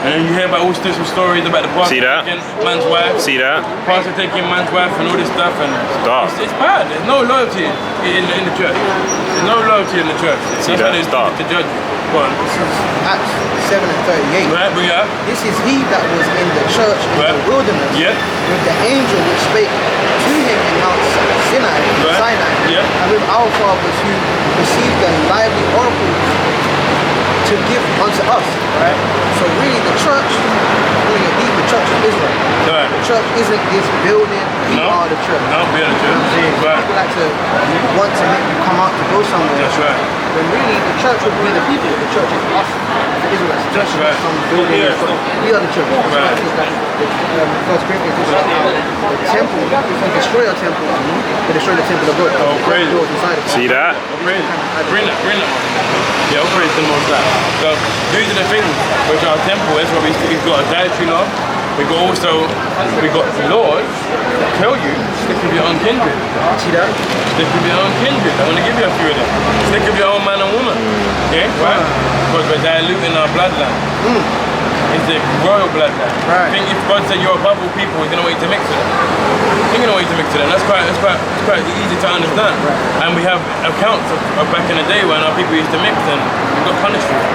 And you hear about all sorts of stories about the pastor See that? taking man's wife. See that? Pastor taking man's wife and all this stuff, and Dark. it's bad. There's no loyalty in the church. There's no loyalty in the church. See That's why that? they Dark. to judge. Go on. Acts 7 and 38. Right, bring it up. This is he that was in the church in Right. the wilderness Yeah. with the angel which spake to him in Mount Sinai, Right. Yeah. and with our fathers who received the lively oracles to give unto us. Right? So really the church, really indeed the church of Israel. Right. The church isn't this building, we No. are the church. No, we are the church. Right. People like to want to make you come out to go somewhere. That's right. When really the church would be the people. The church is us, the Israelites. The church is Right. not some building. Yeah. We are the church. Right. First Corinthians talks about how the temple, if we destroy our temple, we destroy the temple of God. Oh, praise. God dwells inside of us. See that? Bring that. Yeah, all praise to the Most High. So these are the things which our temple is. Where we've got a dietary law. We got laws that tell you stick with your own kindred. See that? Stick with your own kindred. I want to give you a few of them. Stick with your own man and woman. Okay, right? Because we're diluting our bloodline. It's the royal bloodline. Right. I think if God said you're above all people, He's going to want you to mix with them. He's going to want you to mix with them. That's quite easy to understand. And we have accounts of back in the day when our people used to mix and we got punished for it.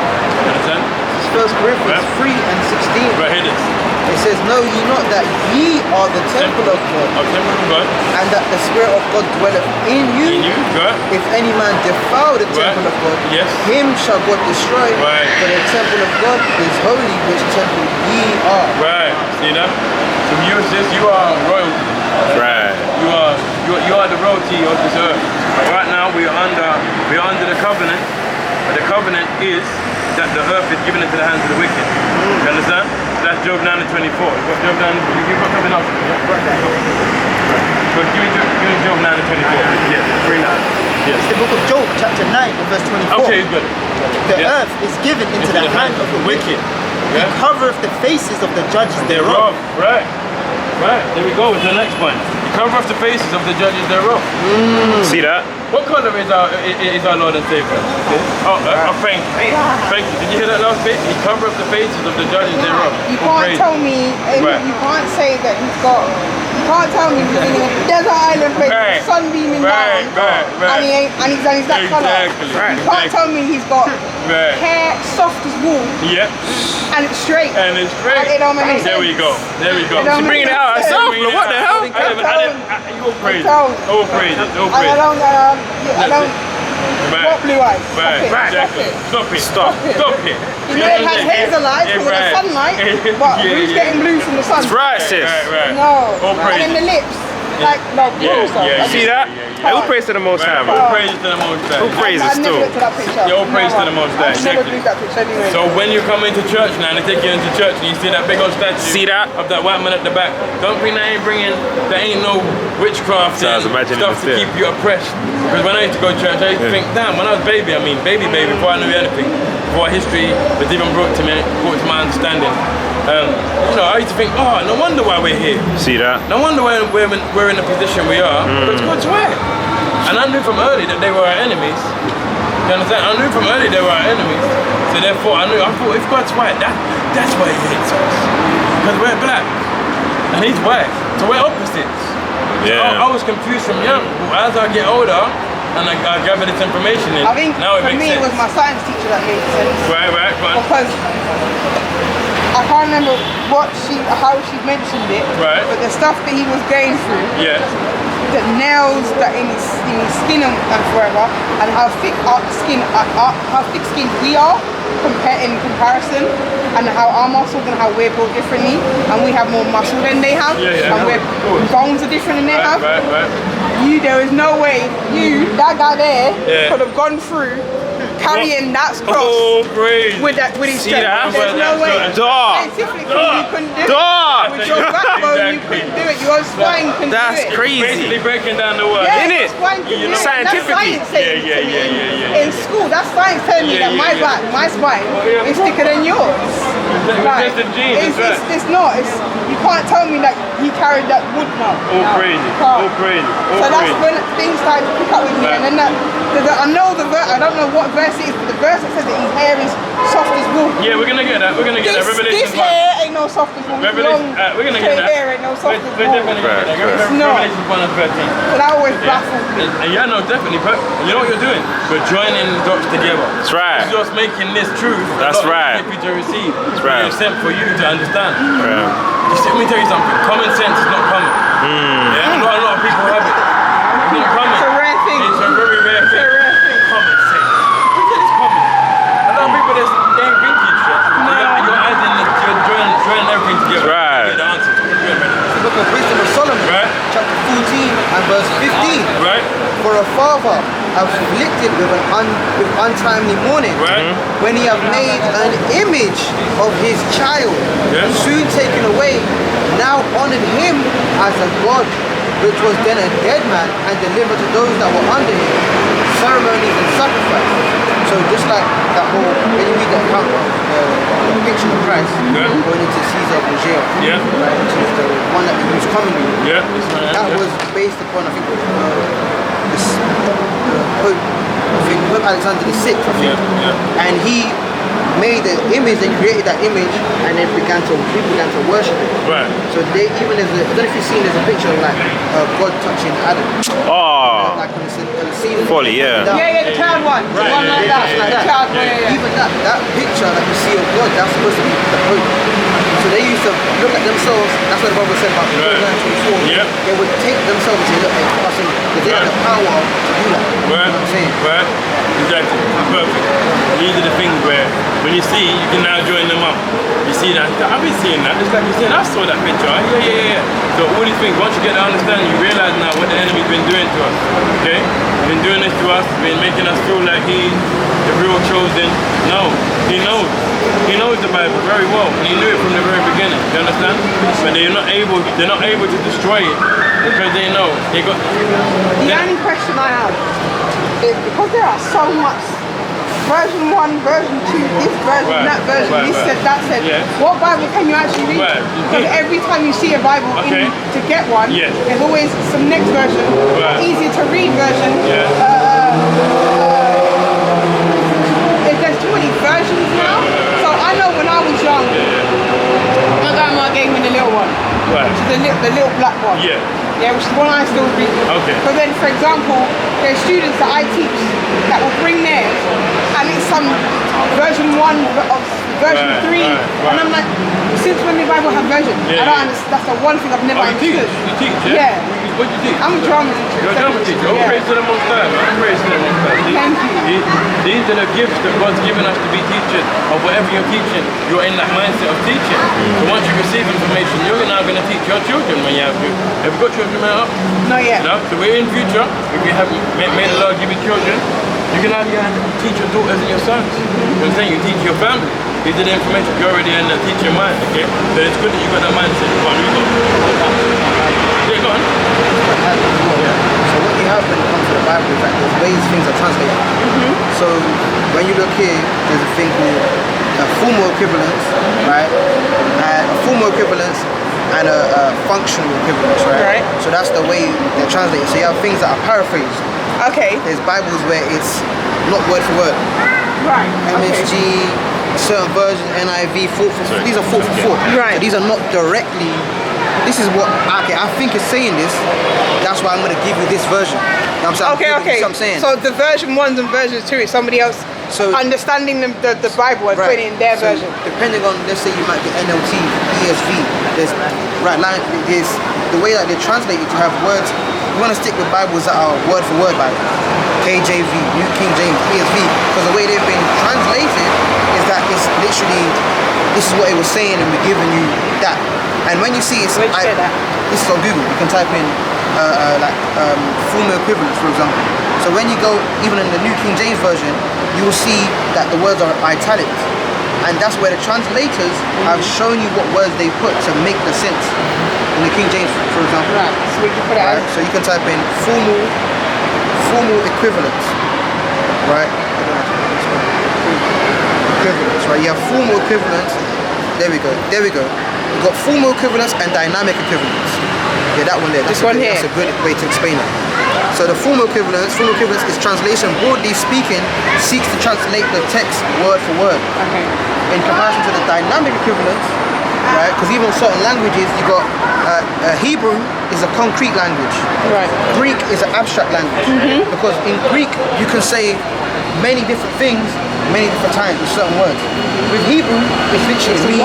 You understand? First Corinthians Right. 3 and 16. Right, here it is. It says, know ye not that ye are the temple of God, Our temple of God. and that the Spirit of God dwelleth in you? In you, right? If any man defile the Right. temple of God, Yes. him shall God destroy. Right. For the temple of God is holy, which temple ye are. Right. See that? So you sis, you are royalty. Right. You are the royalty of this earth. But right now we are under the covenant. But the covenant is that the earth is given into the hands of the wicked. You understand? That's Job 9 and 24. You've got something else? So give me Job 9 and 24. Yeah, bring that. It's the book of Job, chapter 9, and verse 24. Okay, good. The earth is given into the hand of the wicked. He Yeah. covereth the faces of the judges Thereof, thereof. right. Right, there we go with the next point. You cover off the faces of the judges thereof. See that? What colour is our Lord and Savior? Oh, thank you. Thank you. Did you hear that last bit? He covered up the faces of the judges thereof. You can't tell me, you can't say that he's got, you can't tell me he's in a desert island with the sun beaming down and he's that colour. You can't tell me he's got hair soft as wool. Yep. And it's straight. And it's straight. There we go. There we go. She's bringing it out herself. What the hell? You're crazy. Oh, crazy. Oh, crazy. I don't what blue eyes. Stop it. You may have had hazel eyes because of the sunlight, but who's getting blue from the sun? That's right, sis. No. And then the lips. Like, no, See that? All praise to the Most High, man. All praise to the Most High. All praise is still. All praise to the Most High. I never looked at that picture anyway. So when you come into church now, and they take you into church, and you see that big old statue of that white man at the back, don't think there ain't no witchcraft and stuff to keep you oppressed. Because when I used to go to church, I used to think, damn, when I was baby, before I knew anything, before history was even brought to my understanding. I used to think, oh, no wonder why we're here. See that? No wonder why we're in the position we are. But it's God's way. And I knew from early that they were our enemies. You understand? I knew from early they were our enemies. So therefore, I thought, if God's white, that's why he hates us. Because we're black. And he's white. So we're opposites. Yeah. So I was confused from young. But as I get older, and I gather this information in, I think now it for makes me sense. it was my science teacher that made sense. Right, fine. Because I can't remember how she mentioned it. Right. But the stuff that he was going through. Yeah. The nails that in his skin and forever, and how thick skinned we are in comparison, and how our muscles and how we're built differently, and we have more muscle than they have, and we're bones are different than they have. Right. There is no way that guy there could have gone through carrying that cross with his chest. There's no way. Scientifically, you couldn't do it. With your backbone, you couldn't do it. Your spine couldn't do it. That's crazy. Basically breaking down the word. Yeah, Innit? Scientifically. Yeah. In school, that's science telling me that my spine is thicker than yours. It's just a gene, it's not. You can't tell me that he carried that wood now. Crazy. So that's when things started to pick up with me. And then I know the verse, I don't know what verse it is, but the verse that says that his hair is soft as wool. Yeah, we're gonna get that. Revelation. This hair ain't no soft as wool. We're gonna get that. Hair ain't no soft as wool. We're definitely gonna get that. It's not. Revelation 1:13. So that always baffles me. Yeah, no, definitely. But you know what you're doing? We're joining dots together. That's right. It's just making this truth. That's right. For you to receive. That's right. It's sent for you to understand. Right. You see, let me tell you something. Common sense is not common. Yeah, not a lot of people have it. It's not common. It's a rare thing. It's a very rare thing. Common sense. Who said it's common? A lot of people that's damn vintage. You're adding, you're joining everything together. Right. The answer. The book of Wisdom of Solomon, chapter 14 and verse 15. Right. For a father afflicted with untimely mourning, when he have made an image of his child, soon taken away, now honored him as a god, which was then a dead man, and delivered to those that were under him ceremonies and sacrifices. So just like that whole, when you read the account of the picture of Christ going into Caesar Borgia, right, which is the one that he was commonly, that was based upon, I think, Pope Alexander VI, I think, and he made the image and created that image, and then people began to worship it. Right. So they even I don't know if you've seen, there's a picture of like God touching Adam. Oh. Like on the ceiling. Fully, yeah. Yeah, the cloud one. The one like that. The cloud one, Even that picture that you see of God, that's supposed to be the Pope. So they used to look at themselves. That's what the Bible said about 24. They would take themselves and say, look, because they have the power to do that. You know what I'm saying? Right. Exactly. Perfect. These are the things where, when you see, you can now join them up. You see that? I've been seeing that. Just like you said, I saw that picture. Yeah. So all these things, once you get the understanding, you realize now what the enemy's been doing to us. Okay? He's been doing this to us, been making us feel like he's the real chosen. No, he knows. He knows the Bible very well, and he knew it from the very beginning. You understand? But they're not able to destroy it because they know they got. The only question I have is because there are so much version 1, version 2, this version, that version, this said, that said. Yeah. What Bible can you actually read? Right. Because every time you see a Bible to get one, there's always some next version, easy to read version. There's too many versions now. So I know when I was young, my grandma gave me the little one. Right. Which is the little black one. Yeah. Yeah, which is one I still read. Okay. But then, for example, there's students that I teach that will bring theirs, and it's some version 1 of version 3, and I'm like, since when the Bible have version? I don't understand. That's the one thing I've never understood. You teach, yeah? What do you teach? I'm a drama teacher. You're a drama teacher. Oh, praise to the Most High, man. Praise to the Most High. Thank you. These are the gifts that God's given us to be teachers of whatever you're teaching. You're in that mindset of teaching. So once you receive information, you're now going to teach your children when you have you. Have you got children now? Not yet. No? So we're in future. If you have made the Lord give you children, you can either teach your daughters and your sons. You know what I'm saying? You teach your family. These are the information. You're already in the teaching mind, okay? So it's good that you got that mindset. Go on, you go. Yeah, go on. So what you have when it comes to the Bible is that there's ways things are translated. So when you look here, there's a thing called a formal equivalence, right? And a formal equivalence and a functional equivalence, right? So that's the way they're translated. So you have things that are paraphrased. Okay. There's Bibles where it's not word for word. Right. MSG, certain versions, NIV, 4 these are 4 for 4. Right. So these are not directly. This is what I think it's saying this. That's why I'm going to give you this version. You know what I'm saying? Okay. What I'm saying. So the version 1s and version 2 is somebody else understanding the Bible and putting it in their version. Depending on, let's say you might get NLT, ESV. There's there's the way that they translate it. You have words. You want to stick with Bibles that are word for word, like KJV, New King James, ESV, because the way they've been translated is that it's literally this is what it was saying, and we're giving you that. And when you see it's Where'd you get that? This is on Google. You can type in formal equivalence, for example. So when you go even in the New King James version, you will see that the words are italics, and that's where the translators have shown you what words they put to make the sense. In the King James, for example. Right. So we can put it out. So you can type in formal equivalence, right? Equivalence, right? You have formal equivalence. There we go. You've got formal equivalence and dynamic equivalence. Yeah, that one there. This one here. That's a good way to explain it. So the formal equivalence is translation, broadly speaking, seeks to translate the text word for word. Okay. In comparison to the dynamic equivalence, right? Because even certain languages, you got Hebrew is a concrete language. Right. Greek is an abstract language. Because in Greek, you can say many different things, many different times with certain words. With Hebrew, it literally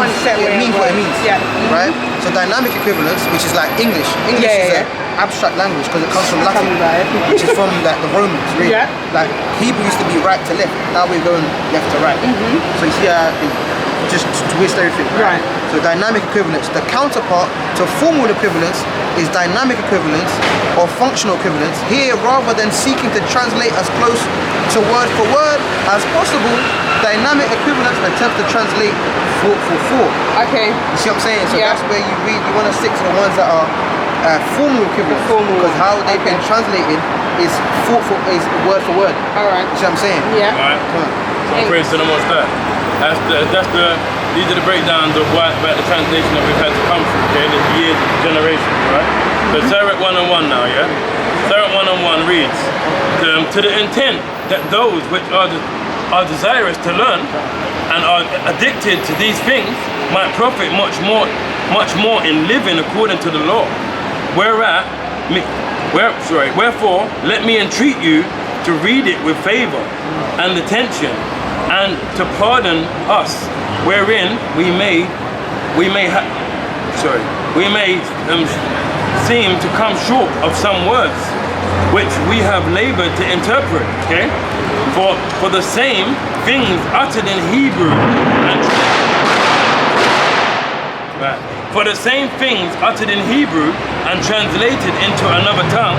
means what it means. Yeah. Right? So dynamic equivalence, which is like English. English is an abstract language because it comes from Latin, which is from like the Romans, really. Yeah. Like Hebrew used to be right to left. Now we're going left to right. So you see how it just twist everything. Right. So dynamic equivalence. The counterpart to formal equivalence is dynamic equivalence or functional equivalence. Here, rather than seeking to translate as close to word for word as possible, dynamic equivalence attempts to translate 4 for 4. Okay. You see what I'm saying? So that's where you read. You want to stick to the ones that are formal equivalence. Because how they've been translated is word for word. All right. You see what I'm saying? Yeah. All right. So praise to the Most High. These are the breakdowns of about the translation that we've had to come through, okay? The years, generations, right? So Sirach 1:1 now, yeah? Sirach 1:1 reads, to the intent that those which are desirous to learn and are addicted to these things might profit much more in living according to the law. Wherefore, let me entreat you to read it with favor and attention, and to pardon us, wherein we may seem to come short of some words which we have labored to interpret. Okay, for the same things uttered in Hebrew and for the same things uttered in Hebrew and translated into another tongue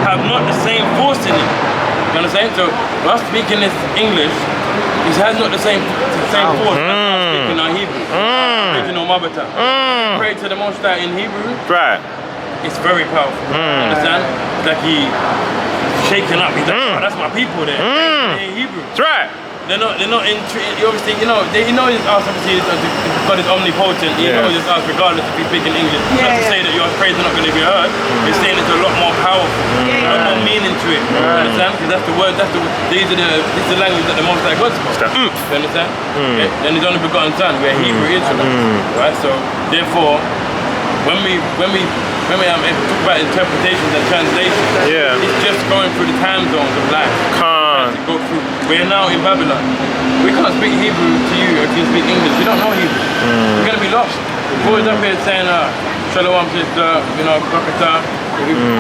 have not the same force in it. You understand? So us speaking this English, it has not the same force as speaking our Hebrew, original mother tongue. Pray to the Most High in Hebrew. Right. It's very powerful. You understand? It's like he shaking up. He's like, oh, that's my people there. In Hebrew. That's right. They're not obviously, you know it's us, obviously, God is omnipotent. He knows it's us regardless if we speak in English. Not to say that your praise is not going to be heard. It's saying it's a lot more powerful, a lot more meaning to it. You understand? Because that's the word, this is the language that the Most High God spoke. You understand? Okay? And His only begotten Son, we're Hebrew Israelites. Right? So therefore, when we talk about interpretations and translations, it's just going through the time zones of life. To go through. We're now in Babylon. We can't speak Hebrew to you if you speak English. You don't know Hebrew. You're going to be lost. We're always up here saying, Shalom sister, Kakata.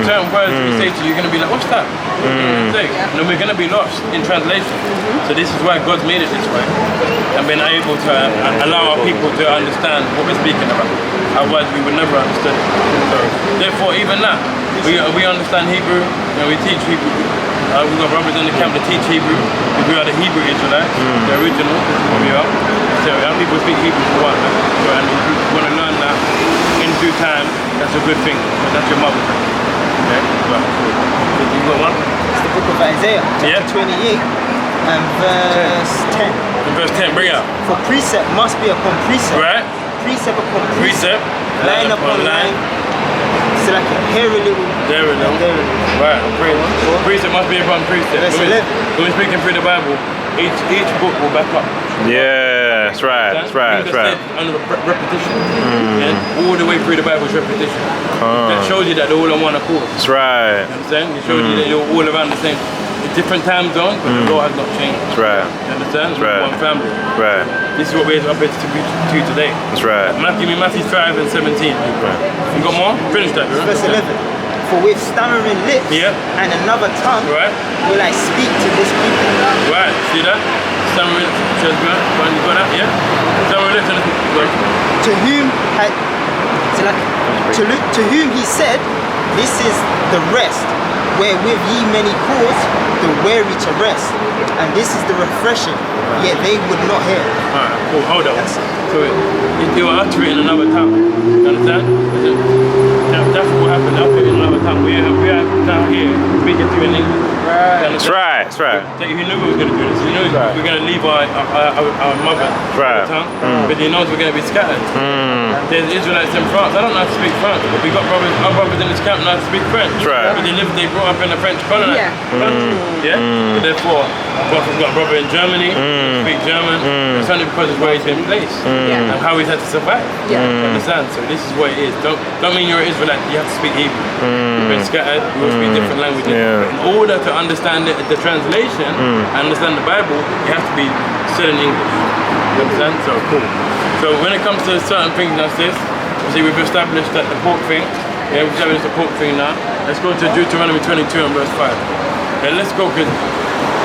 Certain words we say to you, you're going to be like, what's that? And we're going to be lost in translation. So this is why God's made it this way. And been able to allow our people to understand what we're speaking about. Otherwise we would never understand it. So therefore, even that, we understand Hebrew, and we teach Hebrew. We've got brothers in the camp that teach Hebrew. We are the Hebrew Israelites, the original. This is what we are. So our people speak Hebrew for one. So, and if you want to learn that in due time, that's a good thing. That's your mother tongue. Okay? Well, you got one? It's the book of Isaiah, chapter 28 and verse 10. And verse 10, bring it out. For precept must be upon precept. Right. Precept upon Precept. Line upon line. So like here a little. There a little. There a little. Right. Precept must be upon precept. When we're speaking through the Bible, each book will back up. Yeah, that's right. That's right. That's right. Under repetition. And all the way through the Bible is repetition. That shows you that they're all on one accord. That's right. You understand? It shows you that you're all around the same. Different time zones, but the law has not changed. That's right. You understand? That's right. One family. Right. This is what we're up here to today. That's right. Matthew 5 and 17. Right. You got more? Finish that. Right? Verse 11. For with stammering lips and another tongue will I speak to this people. Right. See that? Stammering lips. You got that? Yeah? Stammering lips and to whom he said, this is the rest, wherewith ye many cause the weary to rest, and this is the refreshing, yet they would not hear. Alright, cool, hold on. So they were uttering in another tongue. You understand? That's what happened, uttering in another tongue. We are now here speaking to you in English. That's right, that's right. He knew we were going to do this. He knew we're going to leave our mother tongue, but he knows we're going to be scattered. There's Israelites in France. I don't know how to speak French, but we got our brothers in this camp know how to speak French. But they grew up in a French colony. But therefore, Prophet's got a brother in Germany, speak German. It's only because it's where he's been placed and how he's had to survive. You understand? So this is what it is. Don't mean you're an Israelite, you have to speak Hebrew. You've been scattered, you will speak different languages. But in order to understand the translation, understand the Bible, you have to be said in English. You understand? So cool. So when it comes to certain things like this, see we've established that the pork thing. We've established the pork thing now. Let's go to Deuteronomy 22 and verse 5. And let's go, because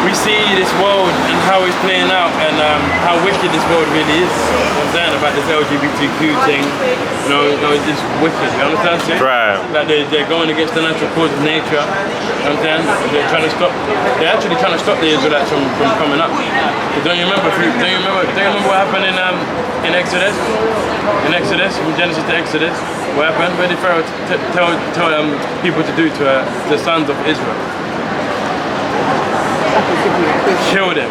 we see this world and how it's playing out and how wicked this world really is. You understand about this LGBTQ thing? You know, it's just wicked. You understand? See? Right. Like they're going against the natural course of nature. You understand? They're trying to stop. They're actually trying to stop the Israelites from coming up. Don't you remember what happened in Exodus? In Exodus, from Genesis to Exodus, what happened? What did Pharaoh tell people to do to the sons of Israel? Kill them.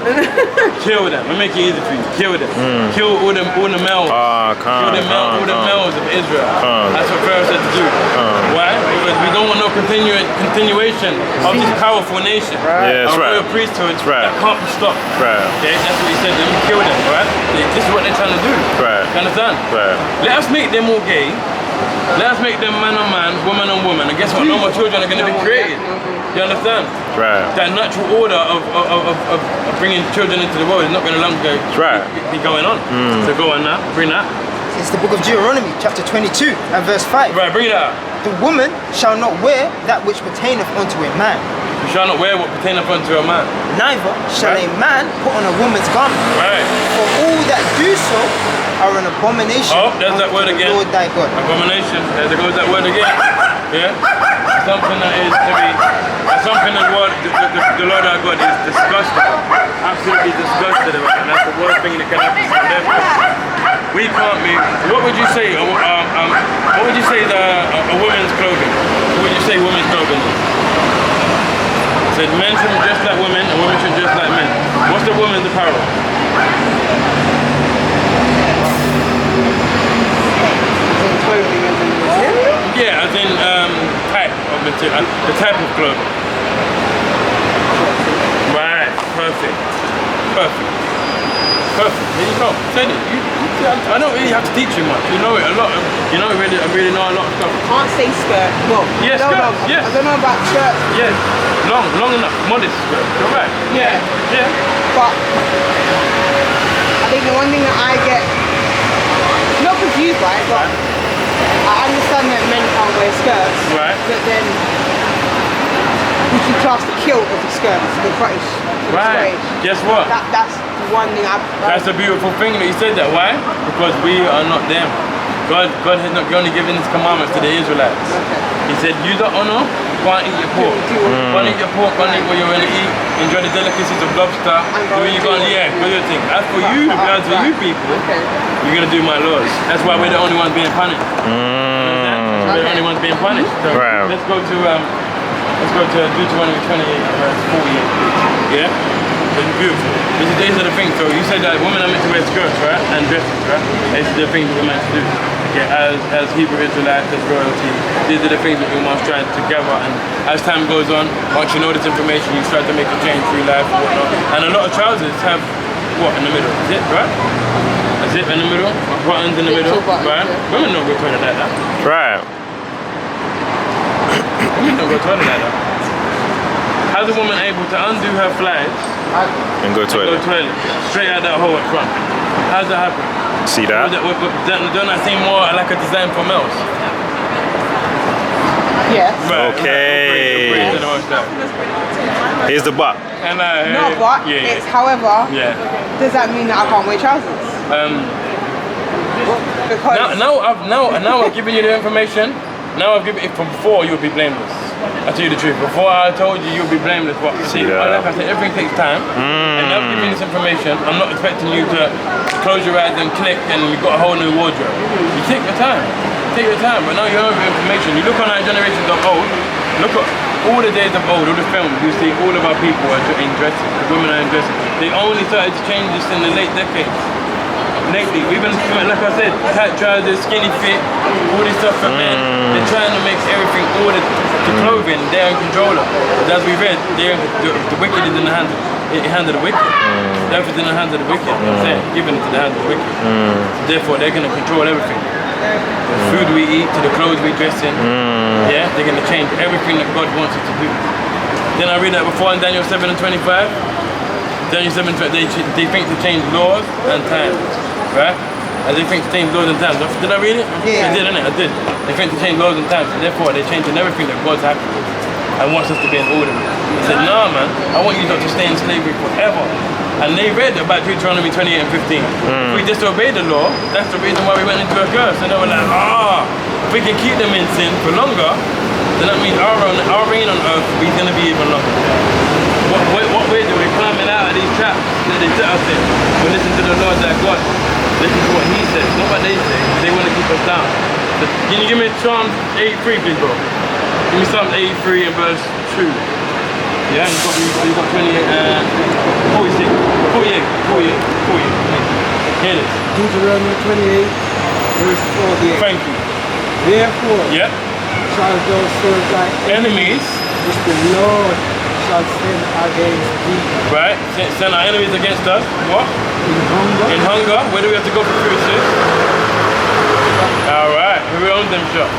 Kill them. I'll make it easy for you. Kill them. Kill all the males. Kill all the males of Israel. That's what Pharaoh said to do. Why? Because we don't want no continuation of this powerful nation. Our royal priesthoods that can't be stopped. Okay? That's what he said. Let me kill them. Right? This is what they're trying to do. You understand? Let us make them all gay. Let us make them man on man, woman on woman. And guess what? No more children are going to be created. You understand? That natural order of bringing children into the world is not going to longer be going on. So go on now, bring that. It's the book of Deuteronomy, chapter 22 and verse 5. Right, bring it out. The woman shall not wear that which pertaineth unto a man. You shall not wear what pertaineth unto a man. Neither shall a man put on a woman's garment. For all that do so are an abomination. Oh, there's that word again. Lord thy God. Abomination. There goes that word again. Yeah? Something that is to be, something that the Lord our God is disgusted. Absolutely disgusted about. And that's the worst thing that can happen. So therefore, we can't be. What would you say? What would you say a woman's clothing? What would you say women's clothing is? Said men should dress like women and women should dress like men. What's the woman's apparel. Clothing as in material? Yeah, as in type of material, the type of clothing. Right, perfect. Perfect. Perfect. There you go. Said it. I don't really have to teach you much. You know it a lot. You know, I really know a lot of stuff. Can't say skirt. Well, Yeah, I don't skirts, know. yes. I don't know about skirts. Yeah, long enough, modest skirt. You're right. Yeah. Yeah. But I think the one thing that I get not confused by it, but I understand that men can't wear skirts. Right. But then we should class the kilt of the skirts, the British. Right. Guess what? That's the one thing That's a beautiful thing that you said that. Why? Because we are not them. God has not only given his commandments to the Israelites. He said, you don't honor, go and eat your pork. Go and eat your pork, go and eat what you're going to eat. Enjoy the delicacies of lobster. Do you go and, do your thing. As for you people, you're going to do my laws. That's why we're the only ones being punished. We're the only ones being punished. So Right. let's go to Deuteronomy 28, verse 48. Yeah? It's beautiful. These are the things. So you said that women are meant to wear skirts, right? And dresses, right? These are the things that we're meant to do. Okay, as Hebrew Israelites, as royalty, these are the things that we must try together. And as time goes on, once you know this information, you start to make a change through life and whatnot. And a lot of trousers have what in the middle? Is it right? A zip in the middle, buttons in the middle, right? Women don't go to it like that. Right. Women don't go to it like that. How's a woman able to undo her flags And go toilet. straight out that hole at front? How's that happen? See that? Don't I seem more like a design for males? Yes. Right. Okay. Praise the Most High. Here's the butt. And No, but yeah. it's however, Yeah. does that mean that I can't wear trousers? Because Now I've given you the information. Now I've given it from before, you would be blameless. I tell you the truth. Before I told you, you'll be blameless. But see, like I said, everything takes time. And now I've given you this information. I'm not expecting you to close your eyes and click and you've got a whole new wardrobe. You take your time. Take your time. But now you have information. You look on our generations of old. Look at all the days of old, all the films. You see all of our people are in dresses. The women are in dresses. They only started to change this in the late decades. Lately, we've been, like I said, tight trousers, skinny fit, all this stuff for men. They're trying to make everything, all the clothing, they're in control of. But as we read, the wicked is in the hand of the wicked. Death is in the hands of the wicked. Given it to the hands of the wicked. Therefore, they're going to control everything. The food we eat to the clothes we dress in. Yeah, they're going to change everything that God wants us to do. Then I read that before in Daniel 7 and 25. Daniel 7, they think to change laws and times. Right? As they think to change laws and times. Did I read it? Yeah. I did, innit? I did. They think to change laws and times, and therefore they're changing everything that God's happy with and wants us to be in order with. He said, nah man, I want you not to stay in slavery forever. And they read about Deuteronomy 28 and 15. If we disobey the law, that's the reason why we went into a curse. And they were like, if we can keep them in sin for longer, then that means our reign on earth is going to be even longer. What we're doing, climbing out of these traps that they set us in. We listen to the Lord thy God. Listen to what he says, not what they say. They want to keep us down. So, can you give me Psalms 83, please, bro? Give me Psalms 83 and verse 2. Yeah, you've got 28 and 46. 48. Hear this. Deuteronomy 28, verse 48. Thank you. Therefore, Yeah. shall thou serve thy Enemies. which the Lord shall send against thee. Right. Send our enemies against us. What? In hunger, In hunger. Where do we have to go for food, sis? Alright. Who owns them shops?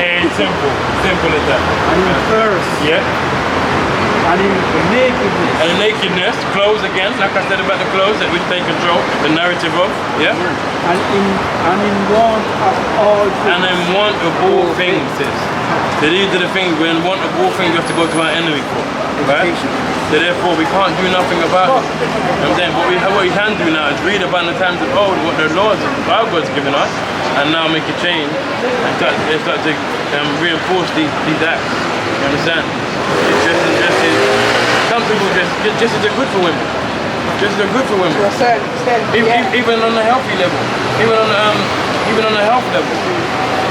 Hey, simple. Simple as that. and in thirst, Yeah. and in nakedness, And the nakedness, clothes again, like I said about the clothes that we take control, the narrative of, yeah? and in want of all things. And in want of all things, sis. So these are the things, we're in want of all things we have to go to our enemy for, right? So therefore we can't do nothing about it. You know what I'm saying? What we can do now is read about the times of old, what the laws our God's given us, and now make a change and start to reinforce these acts. You understand? Dresses. Some people dresses are good for women. Dresses are good for women. to a certain extent, Even on the healthy level. Even on the health level.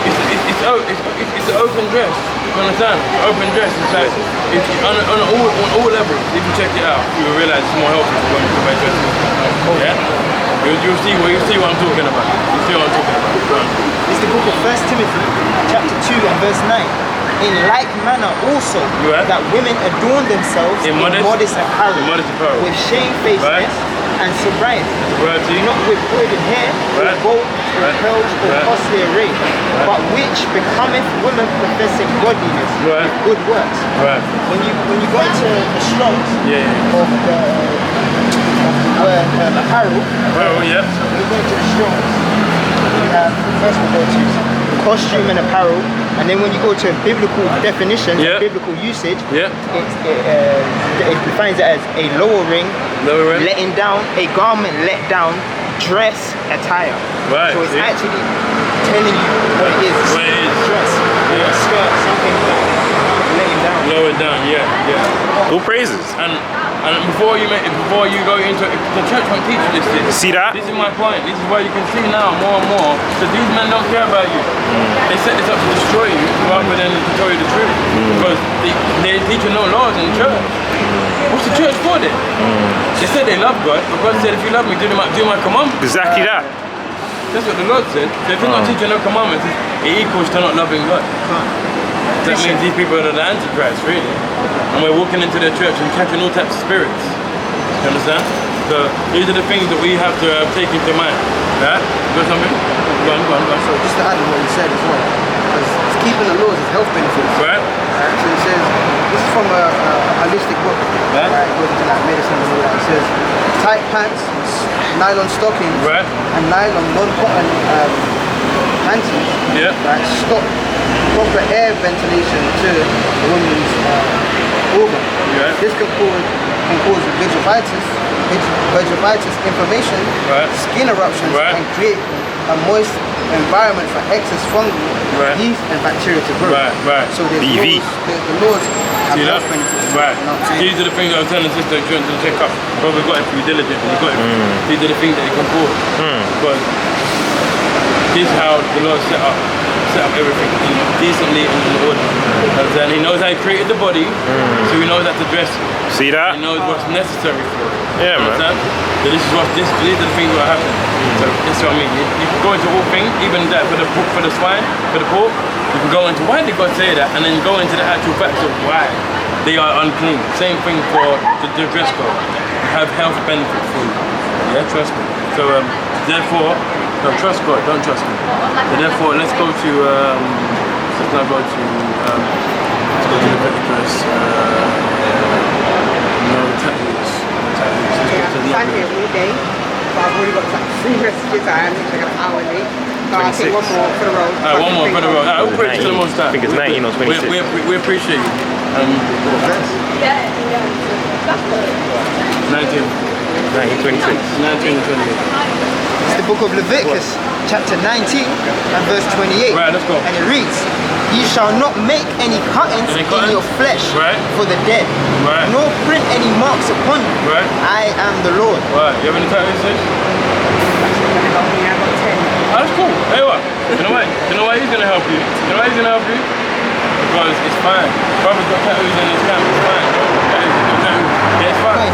It's it's an open dress. You understand? Open dress. It's like it's on all levels. If you check it out, you will realize it's more healthy when you wear dresses. Yeah. You'll see what I'm talking about. You see what I'm talking about. It's the book of 1 Timothy, chapter 2 and verse 9. In like manner also, that women adorn themselves in modest apparel, with shamefacedness and sobriety, not with braided hair, or gold, or pearls, or costly array, but which becometh women professing godliness with good works. When you go into the Strong's of the word apparel, when you go into the Strong's, you have first we'll go to costume and apparel, and then when you go to biblical definition, biblical usage, it defines it as a lowering, letting down, a garment let down, dress, attire. So it's actually telling you what it is. Dress, a skirt, something letting down. Lower down, All praises. And before you go into it, the church won't teach you this. See that? This is my point. This is why you can see now more and more that these men don't care about you. They set this up to destroy you rather than to tell you the truth. Because they're teaching no laws in the church. What's the church for then? They said they love God, but God said if you love me, do my commandments. Exactly that. That's what the Lord said. So if you're not teaching no commandments, it equals to not loving God. That means these people are the Antichrist, really. And we're walking into their church and catching all types of spirits. You understand? So these are the things that we have to take into mind. Yeah? Got something? Go on. So just to add on what you said as well, because keeping the laws is health benefits. Right. So it says, this is from a holistic book. Right. It goes into like medicine and all that. It says, tight pants, nylon stockings, and nylon non-cotton panties. Right. Stop proper air ventilation to the woman's organ. This can cause vaginitis, inflammation, skin eruptions, and create a moist environment for excess fungal, yeast, and bacteria to grow. So the laws have health benefits. These are the things I was telling Sister to check up. Brother got it through diligence and he got it. These are the things that it can cause. Because this is how the Lord set up everything decently and in order. And he knows how he created the body, so he knows how to dress it. See that? He knows what's necessary for it. Yeah, man. So these are the things that are happening. So that's what I mean. You can go into all things, even that for the swine, for the pork. You can go into why did God say that, and then go into the actual facts of why they are unclean. Same thing for the dress code. Have health benefits for you. Yeah, trust me. So therefore. No, trust God, don't trust me. So therefore, let's go to Leviticus. I'm here all day, but I've already got like 3 messages. I am literally like an hour late. So I'll take one more for the road. One more for the road. I'll pray to the most time. I think it's 19 or 26. We appreciate you. 1926. It's the book of Leviticus, chapter 19 and verse 28. Right, let's go. And it reads, "You shall not make any cuttings in your flesh for the dead, nor print any marks upon you. I am the Lord." You have any tattoos, sis? That's cool. Hey, what? You know why he's going to help you? You know why he's going to help you? Because it's fine. Brother's got tattoos in his camp. It's fine. Yeah, it's fine.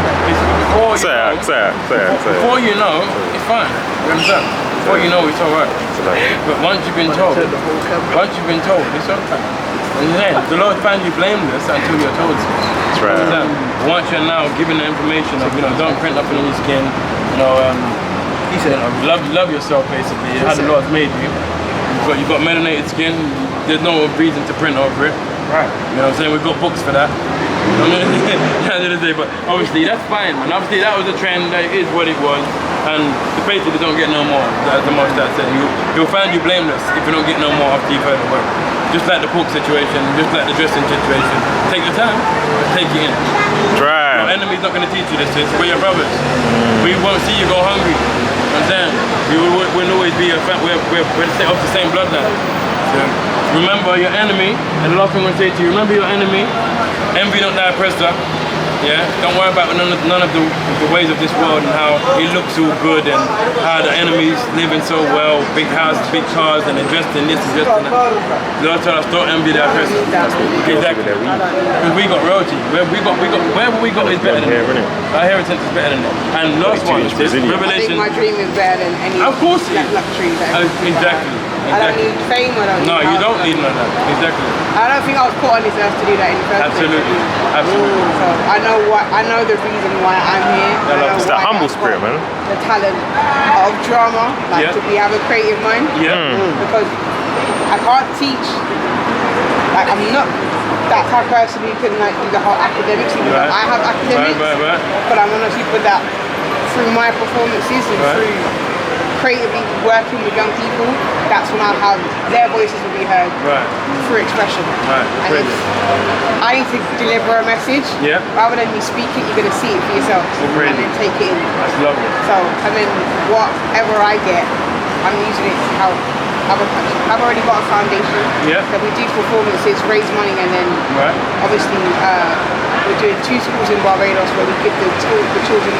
Before you know, it's fine. You understand? Before you know, it's alright. But once you've been told, it's okay. And then the Lord finds you blameless until you're told so. That's right. Once you're now given the information of, don't print nothing on your skin, he said, love yourself basically, how the Lord's made you. You've got melanated skin, there's no reason to print over it. Right. You know what I'm saying? We've got books for that. But obviously that's fine, man. Obviously that was a trend, that is what it was. And the basically don't get no more. That's the most I said. He'll find you blameless if you don't get no more after you've heard the word. Just like the pork situation, just like the dressing situation. Take your time, take it in. Right. Your enemy's not going to teach you this. We're your brothers. We won't see you go hungry. You know what I'm saying? We'll always be we're of the same bloodline. So remember your enemy, and the last thing I'm going to say to you, remember your enemy. Envy don't die, oppressor. Yeah, don't worry about none of the ways of this world and how it looks all good and how the enemy's living so well, big houses, big cars, and investing this and investing that. The Lord told us don't envy that person. Exactly. Because we got royalty. Wherever we got is better than it. Our inheritance is better than it. And last one is this, Revelation. I think my dream is better than any luxury. Exactly. I don't need fame. No, you don't need none of that. Exactly. I don't think I was put on this earth to do that in the first place. Absolutely. So I know the reason why I'm here. It's that humble spirit, man. The talent of drama, like to have a creative mind. Yeah. Because I can't teach. Like I'm not that type of person who can like do the whole academics. Even though I have academics, but I'm one of those people that through my performances and through creatively working with young people, that's when I'll have their voices will be heard through expression. And if I need to deliver a message, rather than me speak it, you're going to see it for yourself and then take it in. That's lovely. So, and then whatever I get, I'm using it to help other countries. I've already got a foundation. So we do performances, raise money, and then obviously we're doing 2 schools in Barbados where we give the children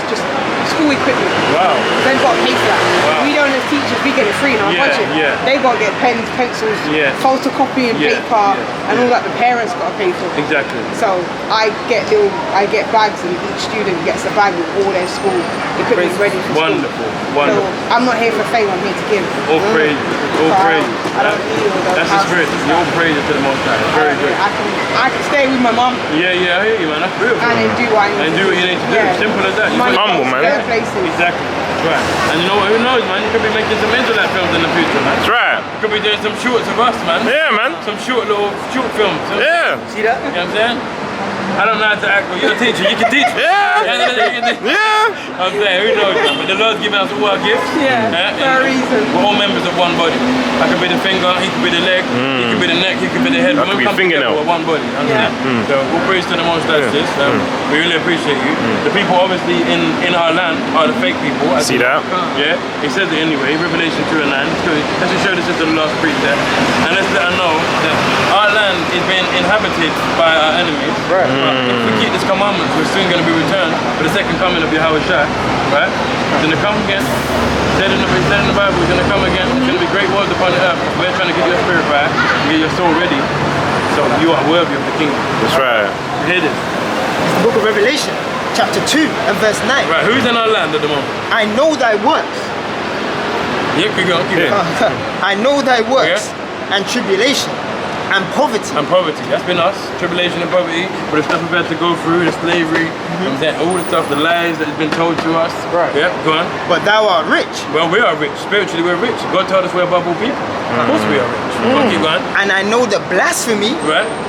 just school equipment. Wow. They've got to pay for that. We don't as teachers, we get it free in our budget. They've got to get pens, pencils, photocopying paper, and all that the parents got to pay for. Exactly. So I get bags, and each student gets a bag with all their school equipment ready for school. Wonderful. So I'm not here for fame, I'm here to give. All praise. All praise. I don't need all those. That's the spirit. You're all praise to the Most High. Very good. I can stay with my mum. Yeah, I hear you, man. That's real. And then do what I need. And do what you need to do. Simple as that. Humble, man. Exactly. Right. And you know what? Who knows, man? You could be making some Israelite films in the future, man. That's right. You could be doing some shorts of us, man. Yeah, man. Some short films. Yeah. See that? You know what I'm saying? I don't know how to act, but you're a teacher. You can teach. Yeah. I'm saying, who knows, man? But the Lord's given us all our gifts. For a reason. We're all members of one body. I could be the finger, he could be the leg, he could be the neck, he could be the head. I could be a fingernail. We're one body. So all praise to the Most High, sis. We really appreciate you. The people obviously in our land are the fake people. See that? Yeah. He says it anyway. Revelation 2 and 9. Let's just show this to the last precept. And let's let her know that our land is being inhabited by our enemies. Right. But if we keep this commandment, we're soon going to be returned for the second coming of Yahweh Shai. Right? He's going to come again. Said in the Bible, he's going to come again. It's going to be great words upon the earth. We're trying to get your spirit right, get your soul ready, so you are worthy of the kingdom. That's right. Hear this. It's the book of Revelation, chapter 2 and verse 9. Right, who's in our land at the moment? I know thy works. Yeah, keep going. I know thy works and tribulation and poverty. And poverty. That's been us. Tribulation and poverty. But the stuff we've had to go through, the slavery, all the stuff, the lies that has been told to us. Right. Yeah, go on. But thou art rich. Well, we are rich. Spiritually, we're rich. God told us we're above all people. Of course we are rich. Keep going. And I know the blasphemy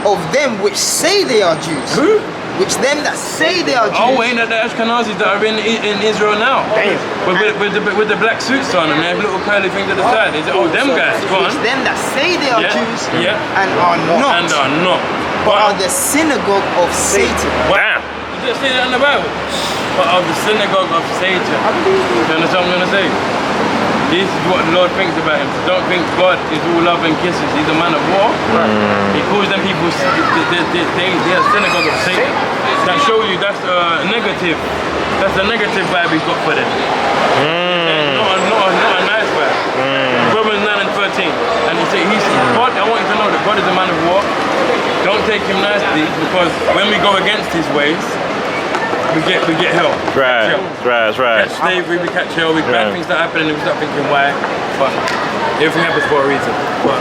of them which say they are Jews. Who? Which them that say they are Jews. Oh, ain't that the Ashkenazis that are in Israel now? Damn. With the black suits on and they have little curly things at the side. Is it, them guys, go on. Which them that say they are Jews and are not. But are the synagogue of Satan. Wow. Did it say that in the Bible? But of the synagogue of Satan. You understand what I'm going to say? This is what the Lord thinks about him. So don't think God is all love and kisses. He's a man of war. He calls them people, they're a synagogue of Satan. That shows you that's negative. That's a negative vibe he's got for them. Not a nice vibe. Romans 9 and 13. And he said, God, I want you to know that God is a man of war. Don't take him nicely, because when we go against his ways, we get hell. Right. Catch slavery, we catch hell, we bad things that happen and we start thinking why. But everything happens for a reason. But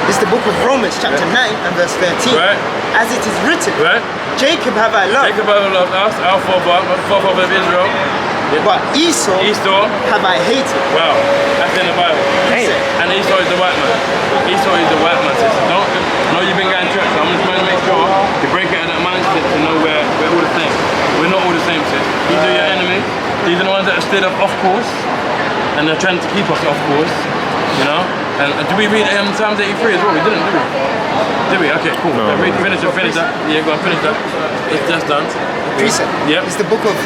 It's the book of Romans chapter 9 and verse 13. As it is written, Jacob have I loved. Jacob have I loved us, our forefather of Israel. But Esau have I hated. Wow, that's in the Bible. And Esau is the white man. Esau is the white man, sister. Know you've been going to church, so I'm just trying to make sure you break it out of that mindset to know we're all the same. We're not all the same, sis. These are your enemies. These are the ones that have stayed off course, and they're trying to keep us off course, you know? And did we read Psalms 83 as well? We didn't, did we? Did we? Okay, cool. No. Finish that. Yeah, go on, finish that. It's just done. precept. Yep. It's the book of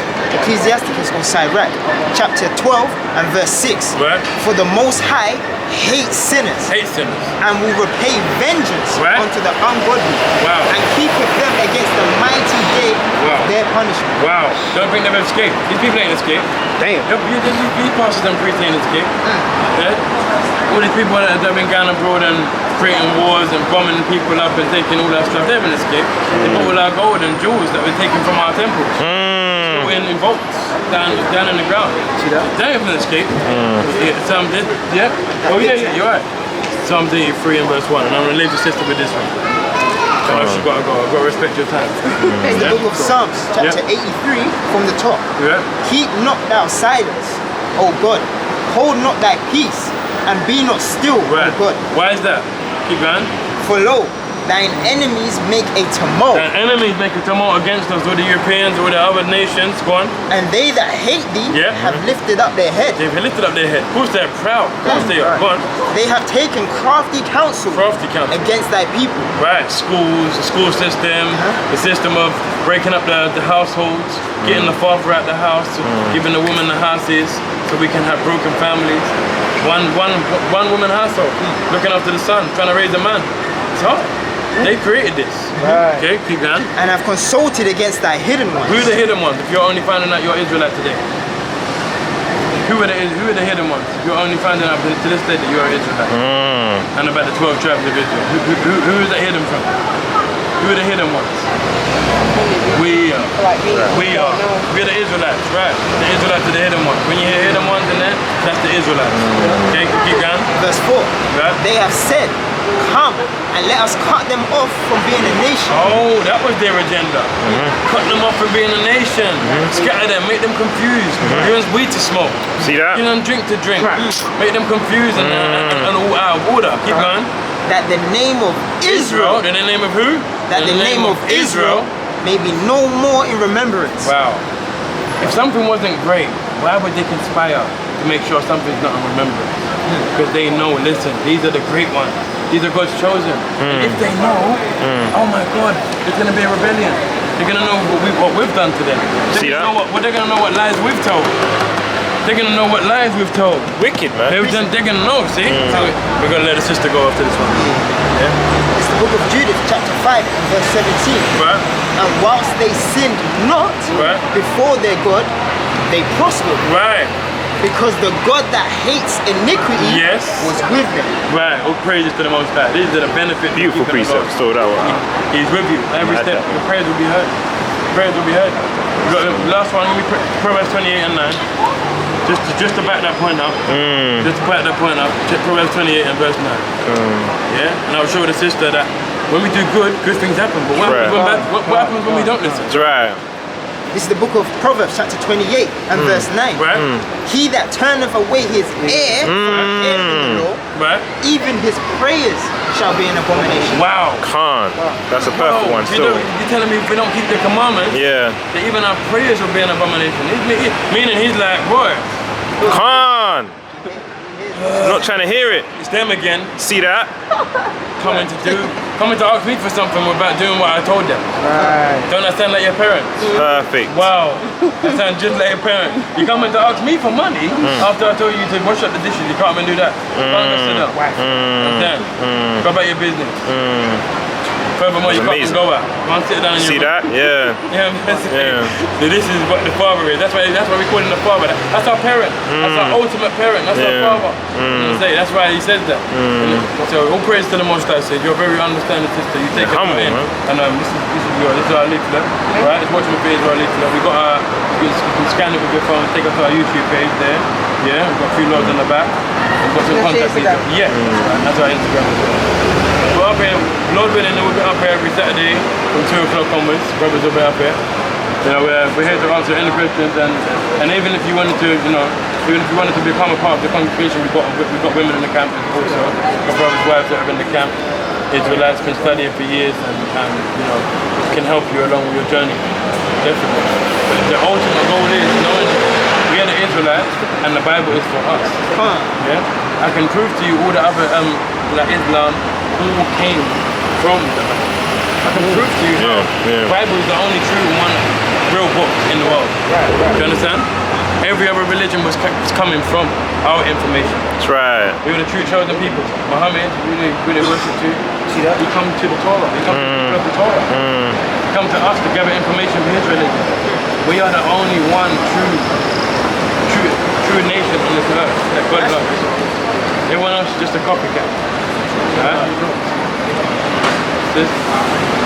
Ecclesiasticus or Sirach, chapter 12 and verse 6. Right. For the Most High hates sinners. Hate sinners. And will repay vengeance Right. unto the ungodly. Wow. And keepeth them against the mighty day Wow. of their punishment. Wow. Don't think they've escaped. These people ain't escaped. Damn. These pastors and priests ain't escaped. Yeah? All these people that have been going abroad and creating wars and bombing people up and taking all that stuff, they haven't escaped. They put all our gold and jewels that were taken from our temples. Still in vaults, down in the ground. See that? They haven't escaped. Psalm did, yeah? Oh yeah, you're right. Psalm 83 and verse 1, and I'm going to leave the sister with this one. So I've got to respect your time. It's the book of Psalms, chapter 83 from the top. Yeah. Keep not thou silence, O God. Hold not thy peace, and be not still, Right. O God. Why is that? Keep going. For lo, thine enemies make a tumult, The enemies make a tumult against us, or the Europeans, or the other nations. Go on. and they that hate thee Yeah. have lifted up their head. They've lifted up their head. Of course they're proud. Of course they are. Go on. They have taken crafty counsel Crafty counsel. against thy people. Right, schools, the school system, the system of breaking up the households, getting the father out the house, giving the woman the houses, so we can have broken families. One woman household, looking after the son, trying to raise a man. It's hard. They created this. Right. Okay, keep going. And have consulted against thy hidden ones. Who are the hidden ones? If you're only finding out you're Israelite today. Who are the hidden ones? If you're only finding out to this day that you are Israelite. And about the 12 tribes of Israel. Who is that hidden from? Who are the hidden ones? We are. We are. We're the Israelites, right? The Israelites are the hidden ones. When you hear hidden ones in there, that's the Israelites. Okay, keep going. Verse 4. Right. They have said, come and let us cut them off from being a nation. Oh, that was their agenda. Cut them off from being a nation. Scatter them, make them confused. Give them weed to smoke. See that? Give them drink to drink. Make them confused and all out of order. Keep going. That the name of Israel, In the name of who? that the name of Israel may be no more in remembrance. Wow. If something wasn't great, why would they conspire to make sure something's not in remembrance? Because they know, listen, these are the great ones. These are God's chosen. And if they know, oh my God, there's going to be a rebellion. They're going to know what we've done to them. See that? They're going to know what lies we've told. They're going to know what lies we've told. Wicked, man. They're going to know, see? So we're going to let the sister go after this one. Yeah? It's the book of Judith, chapter 5, and verse 17. Right? And whilst they sinned not Right. before their God, they prospered. Right. Because the God that hates iniquity Yes. was with them. Right. All praises to the Most High. These are the benefits. of Beautiful keeping the law. precept. So that one. He's with you every step. Your prayers will be heard. Prayers will be heard. Last one, give me Proverbs 28 and 9. Just to back that point up. Just to back that point up. Proverbs 28 and verse 9. Yeah? And I'll show the sister that when we do good things happen. But what happens when we don't listen? That's right. This is the book of Proverbs, chapter 28, and verse 9. Right? He that turneth away his ear from hearing the law, Right? even his prayers shall be an abomination. Wow. Khan. That's a perfect one. So, You're telling me if we don't keep the commandments, yeah. that even our prayers will be an abomination. Meaning he's like, boy, Khan. Not trying to hear it. it's them again. See that? Coming to ask me for something without doing what I told them. Right. Don't I sound like your parents? Perfect. Wow, I sound just like your parents. You coming to ask me for money after I told you to wash up the dishes. You can't even do that. You can't go sit down. Understand? Go about your business. Furthermore, you can't even go out. You can't sit down in your See room. that? Yeah. Yeah, man. Yeah. So this is what the father is. That's why we call him the father. That's our parent. That's our ultimate parent. That's our father. You know what I'm saying? That's why he says that. So all praise to the Most High. Said you're a very understanding sister. You take it Humble, in. man. And this is our leaflet. Right? It's watchmenforisraeleurope leaflet. We got our. You can scan it with your phone. Take us to our YouTube page there. Yeah. We've got a few loads on the back. We've got some Your contact Instagram. details. Yeah. That's our Instagram as well. We're up here, Lord willing, we'll be up here every Saturday from 2 o'clock onwards. Brothers will be up here. You know, we're here to answer any questions, and even if you wanted to, even if you wanted to become a part of the congregation, we've got women in the camp also. We've got brothers' wives that are in the camp. Israelites been studying for years, and can help you along with your journey. Definitely. But the ultimate goal is knowing we are the Israelites, and the Bible is for us. Yeah, I can prove to you all the other like Islam. All came from the Bible. I can prove to you how the Bible is the only true one real book in the world. Do you understand? Every other religion was coming from our information. That's right. We were the true chosen people. Muhammad, we worship to. See that? He come to the Torah. He come to the Torah. He come to us to gather information for his religion. We are the only one true nation on this earth that God loves. Everyone else is just a copycat.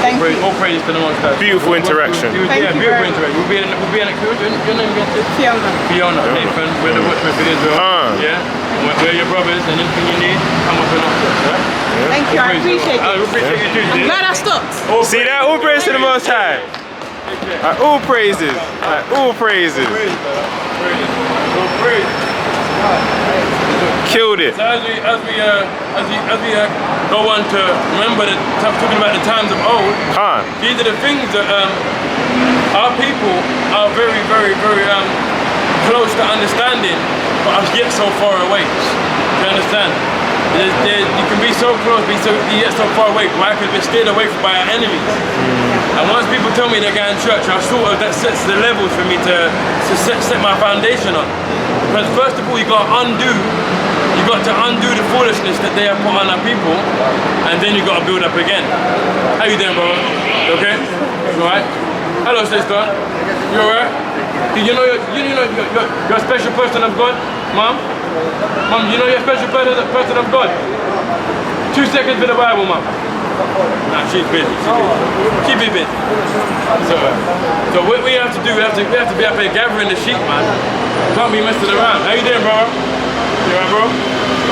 Thank you. All praise to the Most High. Beautiful interaction. Thank you beautiful very much. interaction. We'll be in your name again? Fiona. Fiona, Nathan, we're the watchmen for Israel. Yeah? We're your brothers, and anything you need, come up and ask us, right? Thank you, I appreciate I it. appreciate you too, I'm glad I stopped. See that? All praise to the Most High. All praises. All praises. All praise. Killed it. So as we go on to remember talking about the times of old, these are the things that our people are very, very, very close to understanding, but are yet so far away. Do you understand? You can be so close, yet so far away. Why? Because we're steered away by our enemies. And once people tell me they're going to church, that sets the levels for me to set my foundation on. Because first of all, you got to undo the foolishness that they have put on our people, and then you got to build up again. How you doing, bro? You okay? You alright? Hello, sister. You alright? You know you're a special person of God, Mom? Mom, you know you're a special person of God? 2 seconds for the Bible, Mom. Nah, she's busy. She be busy. So what we have to do, we have to be up here gathering the sheep, man. Can't be messing around. How you doing, bro? You alright, bro?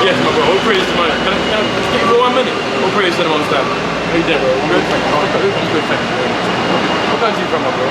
Yes, my bro. All praise to my. Can I speak for 1 minute? All praise to the Most High. How you doing, bro? Good. I'm good. Thank you. What country you from, my bro?